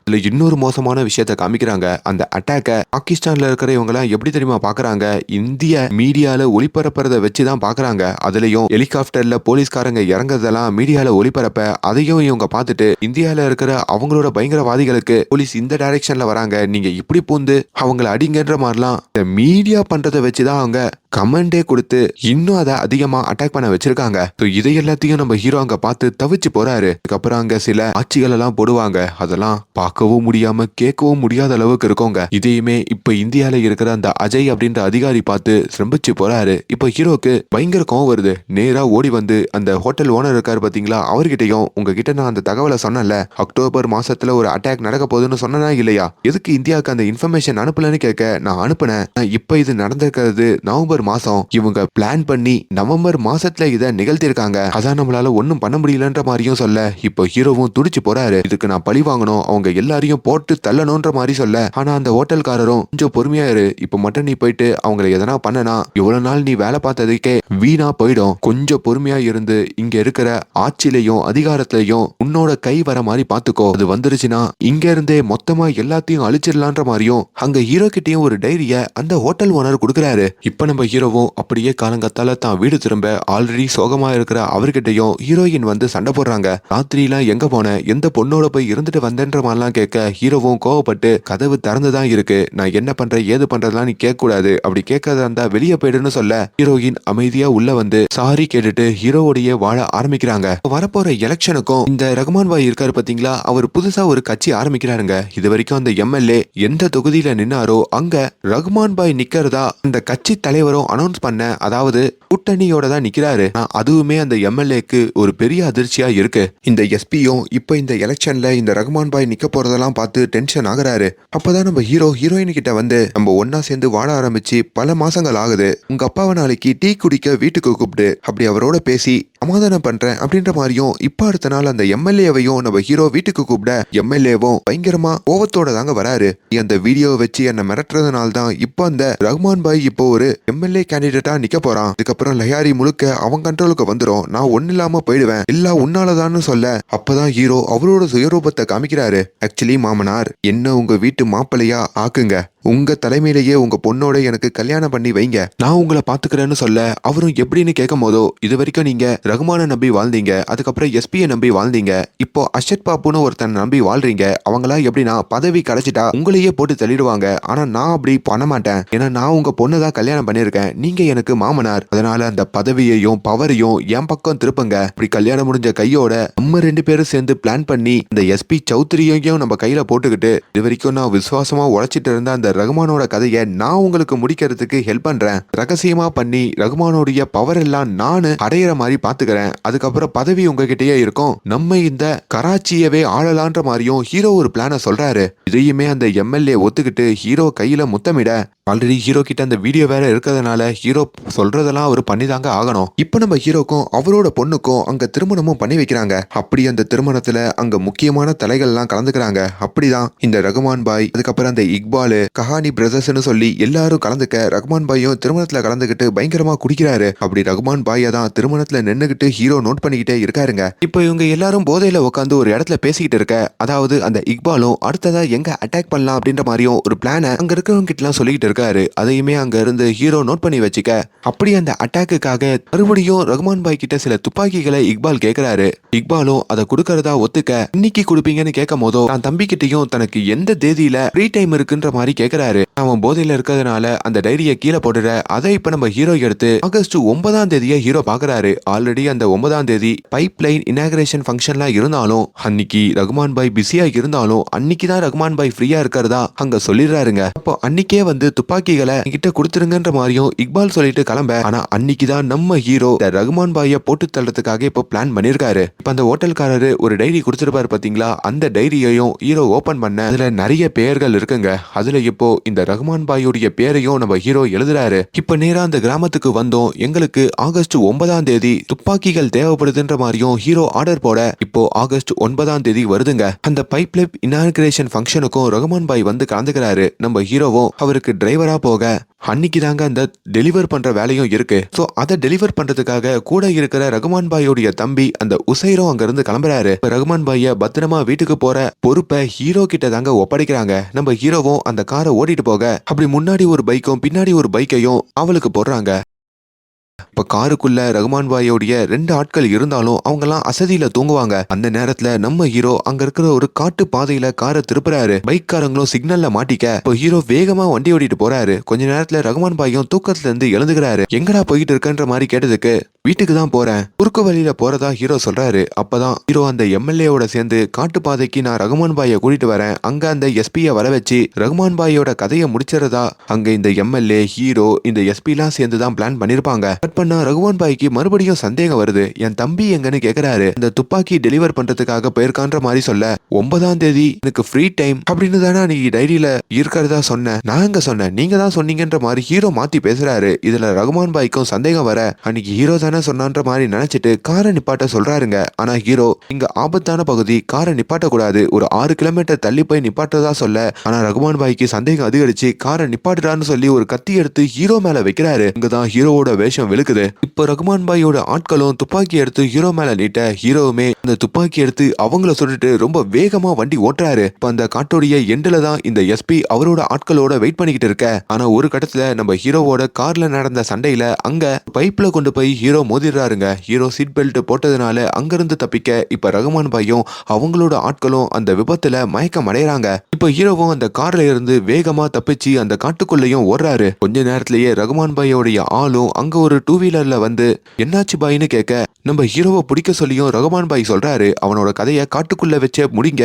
இதுல இன்னொரு மோசமான விஷயத்த காமிக்கிறாங்க. அந்த அட்டாக்க பாகிஸ்தான்ல இருக்கிற இவங்க எல்லாம் எப்படி தெரியுமா பாக்குறாங்க, இந்திய மீடியால ஒளிபரப்புறத வச்சுதான் பாக்குறாங்க. அதுலயும் ஹெலிகாப்டர்ல போலீஸ்காரங்க இறங்குறதெல்லாம் மீடியால ஒளிபரப்ப அதையும் இவங்க பார்த்துட்டு இந்தியால இருக்கிற அவங்களோட பயங்கரவாதிகளுக்கு போலீஸ் இந்த டைரக்ஷன்ல வராங்க, நீங்க இப்படி பூந்து அவங்கள அடிங்கன்ற மாதிரிலாம் இந்த மீடியா பண்றதை வச்சுதான் அவங்க கமெண்டே கொடுத்து இன்னும் அதை அதிகமா அட்டாக் பண்ண வச்சிருக்காங்க. இதை எல்லாத்தையும் நம்ம ஹீரோ அங்க பார்த்து தவிச்சு போறாரு. அதுக்கப்புறம் அங்க சில ஆட்சிகள் எல்லாம் போடுவாங்க, அதெல்லாம் பார்க்கவும் முடியாம கேட்கவும் முடியாத அளவுக்கு இருக்கோங்க. இதையுமே இப்ப இந்தியால இருக்கிற அந்த அஜய் அப்படின்ற அதிகாரி பார்த்து சிரம்பிச்சு போறாரு. இப்ப ஹீரோக்கு பயங்கர கோவம் வருது. நேரா ஓடி வந்து அந்த ஹோட்டல் ஓனர் இருக்காரு பாத்தீங்களா, அவர்கிட்டயும் உங்ககிட்ட நான் அந்த தகவலை சொன்னல, அக்டோபர் மாசத்துல ஒரு அட்டாக் நடக்க போகுதுன்னு சொன்னா இல்லையா, எதுக்கு இந்தியாவுக்கு அந்த இன்ஃபர்மேஷன் அனுப்பலன்னு கேட்க நான் அனுப்புனேன். இப்ப இது நடந்திருக்கிறது நவம்பர் மாசம், இவங்க பிளான் பண்ணி நவம்பர் மாசத்துல இதை நிகழ்த்திருக்காங்க, அதான் நம்மளால ஒன்னும் பண்ண முடியலன்ற மாதிரியும் சொல்ல இப்போ ஹீரோவும் துடிச்சு போறாரு. இதுக்கு நான் பழி வாங்கணும், அவங்க எல்லாரையும் போட்டு தள்ளணும்ன்ற மாதிரி சொல்ல, ஆனா அந்த ஹோட்டல்காரரும் கொஞ்சம் பொறுமையா இரு, இப்ப மட்டும் நீ போயிட்டு அவங்களை எதனா பண்ணனா இவ்வளவு நாள் நீ வேலை பார்த்ததுக்கே வீணா போயிடும், கொஞ்சம் பொறுமையா இருந்து இங்க இருக்கிற ஆட்சியிலையும் அதிகாரத்திலையும் உன்னோட கை வர மாதிரி பாத்துக்கோ, அது வந்துருச்சுன்னா இங்க இருந்தே மொத்தமா எல்லாத்தையும் அழிச்சிடலான்ற மாதிரியும் அங்க ஹீரோ கிட்டயும் ஒரு டைரிய அந்த ஹோட்டல் ஓனர் கொடுக்கறாரு. இப்ப நம்ம ஹீரோவும் அப்படியே காலங்கத்தால தான் வீடு திரும்ப ஆல்ரெடி சோகமா இருக்கிற அவர்கிட்டயும் ஹீரோயின் வந்து சண்டை போடுறாங்க. ராத்திரிலாம் எங்க போன, எந்த பொண்ணோட போய் இருந்துட்டு வந்தேன்ற மாதிரிலாம் கேட்க ஹீரோவும் கோவப்பட்டு கதவு திறந்துதான் இருக்கு, நான் என்ன பண்றேன் ஏது பண்றதுலாம் நீ கேட்க கூடாது, அப்படி கேட்கறதா இருந்தா வெளியே போயிடுன்னு சொல்ல ஹீரோயின் அமைதியா உள்ள வந்து சாரி கேட்டுட்டு ஹீரோவோடைய வாழ ஆரம்பிக்கிறாங்க. வரப்போற எலெக்ஷனுக்கும் இந்த ரகுமான் பாய் இருக்காரு பாத்தீங்களா, அவர் புதுசா ஒரு கட்சி ஆரம்பிக்கிறாருங்க. இது வரைக்கும் அந்த எம்எல்ஏ எந்த தொகுதியில நின்னாரோ அங்க ரகுமான் பாய் நிக்கிறதா அந்த கட்சி தலைவரும் அனௌன்ஸ் பண்ண, அதாவது கூட்டணியோட தான் நிக்கிறாரு. அதுவுமே அந்த எம்எல்ஏக்கு ஒரு பெரிய அதிர்ச்சியா இருக்கு. இந்த எஸ்பியும் இப்ப இந்த எலெக்ஷன்ல இந்த ரகுமான் பாய் நிக்க போறதெல்லாம் பார்த்து டென்ஷன் ஆகுறாரு. அப்பதான் நம்ம ஹீரோயின் கிட்ட வந்து நம்ம ஒன்னா சேர்ந்து வாழ ஆரம்பிச்சு பல மாசங்கள் ஆகுது, உங்க அப்பாவை நாளைக்கு டீ குடிக்க வீட்டுக்கு கூப்பிட்டு அப்படி அவரோட பேசி சமாதானம் பண்றேன் அப்படின்ற மாதிரியும் இப்ப அடுத்த நாள் அந்த எம்எல்ஏவையும் நம்ம ஹீரோ வீட்டுக்கு கூப்பிட எம்எல்ஏவும் பயங்கரமா கோவத்தோட தாங்க வராரு. அந்த வீடியோ வச்சு என்ன மிரட்டுறதுனால தான் இப்ப அந்த ரகுமான் பாய் இப்போ ஒரு எம்எல்ஏ கேண்டிடேட்டா நிக்க போறான், இதுக்கப்புறம் லஹாரி முழுக்க அவன் கண்ட்ரோலுக்கு வந்துரும், நான் ஒன்னு இல்லாம போயிடுவேன், எல்லாம் உன்னாலதான்னு சொல்ல அப்பதான் ஹீரோ அவரோட சுயரூபத்தை காமிக்கிறாரு. ஆக்சுவலி மாமனார் என்ன உங்க வீட்டு மாப்பிள்ளையா ஆக்குங்க, உங்க தலைமையிலேயே உங்க பொண்ணோட எனக்கு கல்யாணம் பண்ணி வைங்க, நான் உங்களை பாத்துக்கிறேன்னு சொல்ல அவரும் எப்படின்னு கேட்கும் போதோ, இது வரைக்கும் நீங்க ரகுமான நம்பி வாழ்ந்தீங்க, அதுக்கப்புறம் எஸ்பியை நம்பி வாழ்ந்தீங்க, இப்போ அஷத் பாப்புன்னு ஒருத்தன் நம்பி வாழ்றீங்க. அவங்களா எப்படின்னா பதவி கிடைச்சிட்டா உங்களையே போட்டு தள்ளிடுவாங்க. ஆனா நான் அப்படி பண்ண மாட்டேன். ஏன்னா நான் உங்க பொண்ணு தான் கல்யாணம் பண்ணிருக்கேன், நீங்க எனக்கு மாமனார். அதனால அந்த பதவியையும் பவரையும் என் பக்கம் திருப்புங்க. இப்படி கல்யாணம் முடிஞ்ச கையோட நம்ம 2 பேரும் சேர்ந்து பிளான் பண்ணி இந்த எஸ்பி சௌத்ரியையும் நம்ம கையில போட்டுக்கிட்டு இது வரைக்கும் நான் விசுவாசமா உழைச்சிட்டு இருந்த அந்த ரகுமானோட கதையை நான் உங்களுக்கு முடிக்கிறதுக்கு ஹெல்ப் பண்றேன். ரகசியமா பண்ணி ரகுமானோடைய பவர் எல்லாம் நானு அடையிற மாதிரி பாத்துக்கிறேன். அதுக்கப்புறம் பதவி உங்ககிட்டயே இருக்கும். நம்ம இந்த கராச்சியவே ஆளலான்ற மாதிரியும் ஹீரோ ஒரு பிளான சொல்றாரு. இதையுமே அந்த எம்எல்ஏ ஒத்துக்கிட்டு ஹீரோ கையில முத்தமிட, ஆல்ரெடி ஹீரோ கிட்ட அந்த வீடியோ வேற இருக்கிறதுனால ஹீரோ சொல்றதெல்லாம் அவர் பண்ணிதாங்க ஆகணும். இப்ப நம்ம ஹீரோக்கும் அவரோட பொண்ணுக்கும் அங்க திருமணமும் பண்ணி வைக்கிறாங்க. அப்படி அந்த திருமணத்துல அங்க முக்கியமான தலைகள்லாம் கலந்துக்கிறாங்க. அப்படிதான் இந்த ரகுமான் பாய், அதுக்கப்புறம் அந்த இக்பால், கஹானி பிரதர்ஸ்னு சொல்லி எல்லாரும் கலந்துக்க, ரகுமான் பாயும் திருமணத்துல கலந்துக்கிட்டு பயங்கரமா குடிக்கிறாரு. அப்படி ரகுமான் பாயை தான் திருமணத்துல நின்னுகிட்டு ஹீரோ நோட் பண்ணிக்கிட்டே இருக்காருங்க. இப்ப இவங்க எல்லாரும் போதையில உட்காந்து ஒரு இடத்துல பேசிக்கிட்டு இருக்க, அதாவது அந்த இக்பாலும் அடுத்ததா எங்க அட்டாக் பண்ணலாம் அப்படின்ற மாதிரியும் ஒரு பிளான அங்க இருக்கிறவங்க கிட்ட எல்லாம் சொல்லிக்கிட்டு இருக்காரு. அதையுமே அங்க இருந்து ஹீரோ நோட் பண்ணி வச்சுக்க, அப்படி அந்த அட்டாக்குக்காக மறுபடியும் ரகுமான் பாய் கிட்ட சில துப்பாக்கிகளை இக்பால் கேக்குறாரு. இக்பாலும் அதை கொடுக்கறதா ஒத்துக்க, இன்னைக்கு கொடுப்பீங்கன்னு கேட்கும் போதோ நான் தம்பி கிட்டையும் தனக்கு எந்த தேதியில ஃப்ரீ டைம் இருக்குன்ற மாதிரி கேக்குறாரு. அவன் போதையில இருக்கிறதுனால அந்த டைரியை கீழே போட்டுற. அதை இப்ப நம்ம ஹீரோ எடுத்து ஆகஸ்ட் 9ஆம் தேதியை ஹீரோ பாக்குறாரு. ஆல்ரெடி அந்த 9ஆம் தேதி பைப் லைன் இனாகிரேஷன் ஃபங்க்ஷன்லாம் இருந்தாலும் அன்னைக்கு ரகுமான் பாய் பிஸியா இருந்தாலும் அன்னைக்கு தான் ரகுமான் பாய் ஃப்ரீயா இருக்கிறதா அங்க சொல்லிடுறாருங்க. அப்போ அன்னைக்கே வந்து துப்பாக்கிகளை கிட்ட கொடுத்துருங்கன்ற மாதிரியும் இக்பால் சொல்லிட்டு கிளம்ப, ஆனா அன்னைக்கு தான் நம்ம ஹீரோ ரகுமான் பாயை போட்டு தள்ளுறதுக்காக இப்போ பிளான் பண்ணிருக்காரு. இப்ப அந்த ஹோட்டல்காரரு ஒரு டைரி கொடுத்துருப்பாரு பாத்தீங்களா, அந்த டைரியையும் ஹீரோ ஓபன் பண்ண அதுல நிறைய பெயர்கள் இருக்குங்க. அதுல இப்போ இந்த ரகுமான் பாயுடைய பேரையும் நம்ம ஹீரோ எழுதுறாரு. இப்ப நேரா அந்த கிராமத்துக்கு வந்தோம், எங்களுக்கு ஆகஸ்ட் 9ஆம் தேதி துப்பாக்கிகள் தேவைப்படுதுன்ற மாதிரியும் ஹீரோ ஆர்டர் போட, இப்போ ஆகஸ்ட் 9ஆம் தேதி வருதுங்க. அந்த பைப் லைன் இனாகிரேஷன் ஃபங்க்ஷனுக்கும் ரகுமான் பாய் வந்து கலந்துக்கிறாரு. நம்ம ஹீரோவும் அவருக்கு டிரைவரா போக, அன்னைக்கு தாங்க அந்த டெலிவர் பண்ற வேலையும் இருக்கு. சோ அதை டெலிவர் பண்றதுக்காக கூட இருக்கிற ரகுமான் பாயோடைய தம்பி அந்த உசைரும் அங்க இருந்து கிளம்புறாரு. ரகுமான் பாய பத்திரமா வீட்டுக்கு போற பொறுப்பை ஹீரோ கிட்ட தாங்க ஒப்படைக்கிறாங்க. நம்ம ஹீரோவும் அந்த காரை ஓட்டிட்டு போக, அப்படி முன்னாடி ஒரு பைக்கும் பின்னாடி ஒரு பைக்கையும் அவளுக்கு போடுறாங்க. இப்ப காருக்குள்ள ரகுமான் பாயோடைய 2 ஆட்கள் இருந்தாலும் அவங்க எல்லாம் அசதியில தூங்குவாங்க. அந்த நேரத்துல நம்ம ஹீரோ அங்க இருக்கிற ஒரு காட்டு பாதையில காரை திருப்புறாரு. பைக்காரங்களும் சிக்னல்ல மாட்டிக்க, இப்போ ஹீரோ வேகமா வண்டி ஓட்டிட்டு போறாரு. கொஞ்ச நேரத்துல ரகுமான் பாயும் தூக்கத்துல இருந்து எழுந்துக்கிறாரு. எங்கடா போயிட்டு இருக்கன்ற மாதிரி கேட்டதுக்கு, வீட்டுக்கு தான் போறேன், குறுக்கு வழியில போறதா ஹீரோ சொல்றாரு. அப்பதான் ஹீரோ அந்த எம்எல்ஏவோட சேர்ந்து காட்டு பாதைக்கு நான் ரகுமான் பாயை கூட்டிட்டு வரேன், அங்க அந்த எஸ்பியை வர வச்சு ரகுமான் பாயோட கதையை முடிச்சிடறதா அங்க இந்த எம்எல்ஏ ஹீரோ இந்த எஸ்பி எல்லாம் சேர்ந்து தான் பிளான் பண்ணிருப்பாங்க. கட் பண்ணா ரகுமான் பாய்க்கு மறுபடியும் சந்தேகம் வருது. என் தம்பி எங்கன்னு கேக்குறாரு. இந்த துப்பாக்கி டெலிவர் பண்றதுக்காக போயிருக்கான்ற மாதிரி சொல்ல, 9ஆம் தேதி எனக்கு ஃப்ரீ டைம் அப்படின்னு தானே நீ டைரியில இருக்கிறதா சொன்ன, நான் எங்க சொன்னேன், நீங்க தான் சொன்னீங்கன்ற மாதிரி ஹீரோ மாத்தி பேசுறாரு. இதுல ரகுமான் பாய்க்கும் சந்தேகம் வர, அன்னைக்கு ஹீரோ சொன்னான்ற மாதிரி நினைச்சிட்டு காரை நிப்பாட்ட சொல்றாருங்க. ஆனா ஹீரோ இங்க ஆபத்தான பகுதி, காரை நிப்பாட்ட கூடாது, ஒரு 6 கிலோமீட்டர் தள்ளி போய் நிப்பாட்டதா சொல்ல, ஆனா ரகுமான் பாய்க்கு சந்தேகம் அதிகரிச்சு காரை நிப்பாட்டுறான்னு சொல்லி ஒரு கத்தி எடுத்து ஹீரோ மேல வைக்கிறாரு. இங்கதான் ஹீரோவோட வேஷம் விழுக்குது. இப்போ ரகுமான் பாயோட ஆட்களும் துப்பாக்கி எடுத்து ஹீரோ மேல நீட்ட, ஹீரோவுமே அந்த துப்பாக்கி எடுத்து அவங்கள சுட்டுட்டு ரொம்ப வேகமா வண்டி ஓட்டுறாரு. இப்ப அந்த காட்டோடைய எண்டுல தான் இந்த எஸ்பி அவரோட ஆட்களோட வெயிட் பண்ணிக்கிட்டு இருக்க. ஆனா ஒரு கட்டத்துல நம்ம ஹீரோவோட கார்ல நடந்த சண்டையில அங்க பைப்ல கொண்டு போய் ஹீரோ மோதிடுறாருங்க. ஹீரோ சீட் பெல்ட் போட்டதுனால அங்கிருந்து தப்பிக்க இப்ப ரகுமான் பாயும் அவங்களோட ஆட்களும் அந்த விபத்துல மயக்கம் அடையறாங்க. இப்ப ஹீரோவும் அந்த கார்ல இருந்து வேகமா தப்பிச்சு அந்த காட்டுக்குள்ளேயும் ஓடுறாரு. கொஞ்ச நேரத்திலேயே ரகுமான் பாயோடைய ஆளும் அங்க ஒரு 2 வீலர்ல வந்து என்னாச்சு பாய்னு கேட்க, நம்ம ஹீரோவை பிடிக்க சொல்லியும் ரகுமான் பாய் சொல்றாரு அவனோட கதையை காட்டுக்குள்ள வச்ச முடிங்க,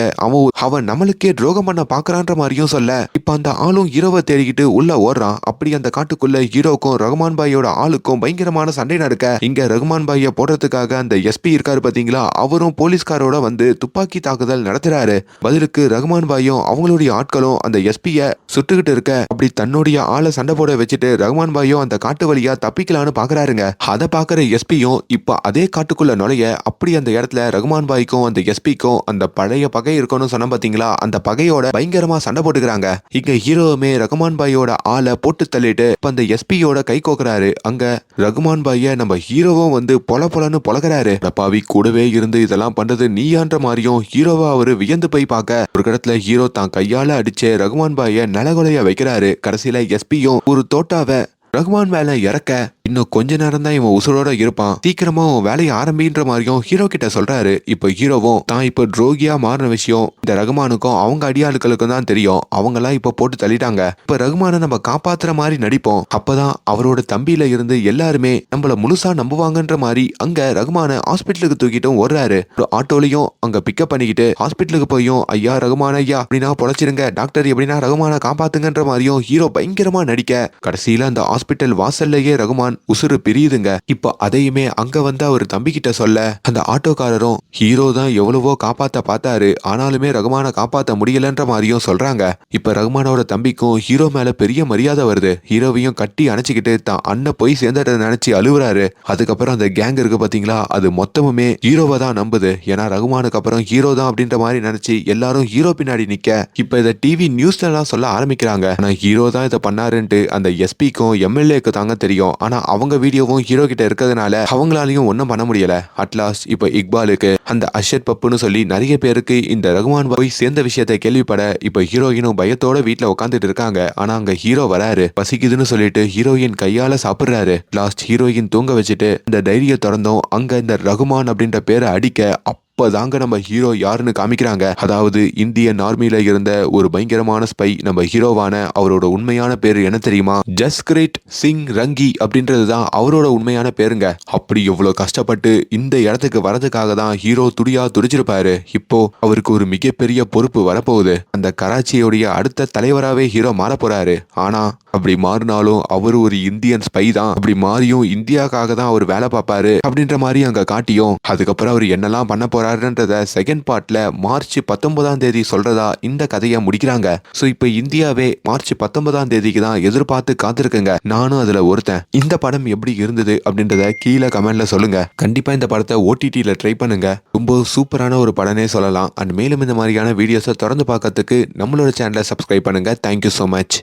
அவன் நம்மளுக்கே துரோகம் பண்ண பாக்குறான்ற மாதிரியும் சொல்ல, இப்ப அந்த ஆளும் ஹீரோவை தேடிக்கிட்டு உள்ள ஓடுறான். அப்படி அந்த காட்டுக்குள்ள ஹீரோக்கும் ரகுமான் பாயோட ஆளுக்கும் பயங்கரமான சண்டை நடக்க, இங்க ரகுமான் பாயை போடுறதுக்காக அந்த எஸ்பி இருக்காரு பாத்தீங்களா, அவரும் போலீஸ்காரோட வந்து துப்பாக்கி தாக்குதல் நடத்துறாரு. பதிலுக்கு ரகுமான் பாயும் அவங்களுடைய ஆட்களும் அந்த எஸ்பிய சுட்டுக்கிட்டு இருக்க, அப்படி தன்னுடைய ஆளை சண்டை போட வச்சுட்டு ரகுமான் பாயும் அந்த காட்டு வழியா தப்பிக்கலான்னு பாக்குறாரு. வராருங்க. அதை பாக்குற எஸ்பியும் இப்ப அதே காட்டுக்குள்ள நுழைய அப்படி அந்த இடத்துல ரகுமான் பாய்க்கும் அந்த எஸ்பிக்கும் அந்த பழைய பகை இருக்கணும்னு சொன்ன பாத்தீங்களா, அந்த பகையோட பயங்கரமா சண்டை போட்டுக்கிறாங்க. இங்க ஹீரோவுமே ரகுமான் பாயோட ஆளை போட்டு தள்ளிட்டு இப்ப அந்த எஸ்பியோட கை கோக்குறாரு. அங்க ரகுமான் பாய நம்ம ஹீரோவும் வந்து பொல பொலன்னு பொலகிறாரு. பாவி கூடவே இருந்து இதெல்லாம் பண்றது நீயான்ற மாதிரியும் ஹீரோவா அவரு வியந்து போய் பார்க்க ஒரு இடத்துல ஹீரோ தான் கையால அடிச்சே ரகுமான் பாய நலகொலைய வைக்கிறாரு. கடைசியில எஸ்பியும் ஒரு தோட்டாவை ரகுமான் மேல இறக்க இன்னும் கொஞ்ச நேரம் தான் இவன் உசுரோட இருப்பான், சீக்கிரமா வேலையை ஆரம்பின்ற மாதிரியும் ஹீரோ கிட்ட சொல்றாரு. இப்ப ஹீரோவும் தான் இப்ப துரோகியா மாறின விஷயம் இந்த ரகுமானுக்கும் அவங்க அடியாளுக்களுக்கும் தான் தெரியும். அவங்க எல்லாம் இப்ப போட்டு தள்ளிட்டாங்க. இப்ப ரகுமானை நம்ம காப்பாத்துற மாதிரி நடிப்போம், அப்பதான் அவரோட தம்பியில இருந்து எல்லாருமே நம்மள முழுசா நம்புவாங்கன்ற மாதிரி அங்க ரகுமான ஹாஸ்பிட்டலுக்கு தூக்கிட்டும் ஓடுறாரு. ஒரு ஆட்டோலையும் அங்க பிக்கப் பண்ணிக்கிட்டு ஹாஸ்பிட்டலுக்கு போயும் ஐயா ரகுமான ஐயா அப்படின்னா பொழைச்சிருங்க, டாக்டர் எப்படின்னா ரகுமான காப்பாத்துங்கன்ற மாதிரியும் ஹீரோ பயங்கரமா நடிக்க கடைசியில அந்த ஹாஸ்பிட்டல் வாசல்லையே ரகுமான் உசுறு பிரியுதுங்க. இப்போ அதையுமே அங்க வந்து அவர் தம்பி கிட்ட சொல்ல அந்த ஆட்டோக்காரரும் ஹீரோ தான் எவ்வளவோ காப்பாத்த பார்த்தாரு, ஆனாலுமே ரகுமான காப்பாத்த முடியலன்ற மாதிரியும் சொல்றாங்க. இப்ப ரகுமானோட தம்பிக்கும் ஹீரோ மேல பெரிய மரியாதை வருது. ஹீரோவையும் கட்டி அணைச்சிக்கிட்டு தான் அண்ணன் போய் சேர்ந்துட்ட நினைச்சு அழுவுறாரு. அதுக்கப்புறம் அந்த கேங் இருக்கு பாத்தீங்களா, அது மொத்தமுமே ஹீரோவை தான் நம்புது. ஏன்னா ரகுமானுக்கு அப்புறம் ஹீரோ தான் அப்படின்ற மாதிரி நினைச்சு எல்லாரும் ஹீரோ பின்னாடி நிக்க இப்ப இதை டிவி நியூஸ்ல எல்லாம் சொல்ல ஆரம்பிக்கிறாங்க. ஆனா ஹீரோ தான் இதை பண்ணாருன்ட்டு அந்த எஸ்பிக்கும் எம்எல்ஏக்கு தாங்க தெரியும். ஆனா அவங்க வீடியோவும் ஹீரோ கிட்ட இருக்கிறதுனால அவங்களாலையும் ஒன்றும் பண்ண முடியல. அட்லாஸ்ட் இப்ப இக்பாலுக்கு அந்த அஷத் பப்புன்னு சொல்லி நிறைய பேருக்கு இந்த ரகுமான் போய் சேர்ந்த விஷயத்தை கேள்விப்பட இப்ப ஹீரோயினும் பயத்தோட வீட்டுல உட்காந்துட்டு இருக்காங்க. ஆனா அங்க ஹீரோ வராரு. பசிக்குதுன்னு சொல்லிட்டு ஹீரோயின் கையால சாப்பிடுறாரு. லாஸ்ட் ஹீரோயின் தூங்க வச்சுட்டு இந்த டைரியை திறந்தோம் அங்க இந்த ரகுமான் அப்படின்ற பேரை அடிக்க அப்பதாங்க நம்ம ஹீரோ யாருன்னு காமிக்கிறாங்க. அதாவது இந்தியன் ஆர்மியில இருந்த ஒரு பயங்கரமான ஸ்பை நம்ம ஹீரோவான அவரோட உண்மையான பேரு என்ன தெரியுமா, ஜஸ்கிரீத் சிங் ரங்கி அப்படின்றதுதான் அவரோட உண்மையான பேருங்க. அப்படி எவ்வளவு கஷ்டப்பட்டு இந்த இடத்துக்கு வரதுக்காக தான் ஹீரோ துடியா துடிச்சிருப்பாரு. இப்போ அவருக்கு ஒரு மிகப்பெரிய பொறுப்பு வரப்போகுது. அந்த கராச்சியோடைய அடுத்த தலைவராகவே ஹீரோ மாற போறாரு. ஆனா அப்படி மாறினாலும் அவரு ஒரு இந்தியன் ஸ்பை தான், அப்படி மாறியும் இந்தியாக்காக தான் அவர் வேலை பார்ப்பாரு அப்படின்ற மாதிரி அங்க காட்டியும் அதுக்கப்புறம் அவர் என்னெல்லாம் பண்ண போறாருன்றத செகண்ட் பார்ட்ல மார்ச் 19ஆம் தேதி சொல்றதா இந்த கதையை முடிக்கிறாங்க. சோ இப்ப இந்தியாவே மார்ச் 19ஆம் தேதிக்கு தான் எதிர்பார்த்து காத்திருக்குங்க. நானும் அதுல ஒருத்தன். இந்த படம் எப்படி இருந்தது அப்படின்றத கீழே கமெண்ட்ல சொல்லுங்க. கண்டிப்பா இந்த படத்தை OTTல ட்ரை பண்ணுங்க. ரொம்ப சூப்பரான ஒரு படனே சொல்லலாம். அண்ட் மேலும் இந்த மாதிரியான வீடியோஸை தொடர்ந்து பார்க்கறதுக்கு நம்மளோட சேனலை சப்ஸ்கிரைப் பண்ணுங்க. Thank you so much.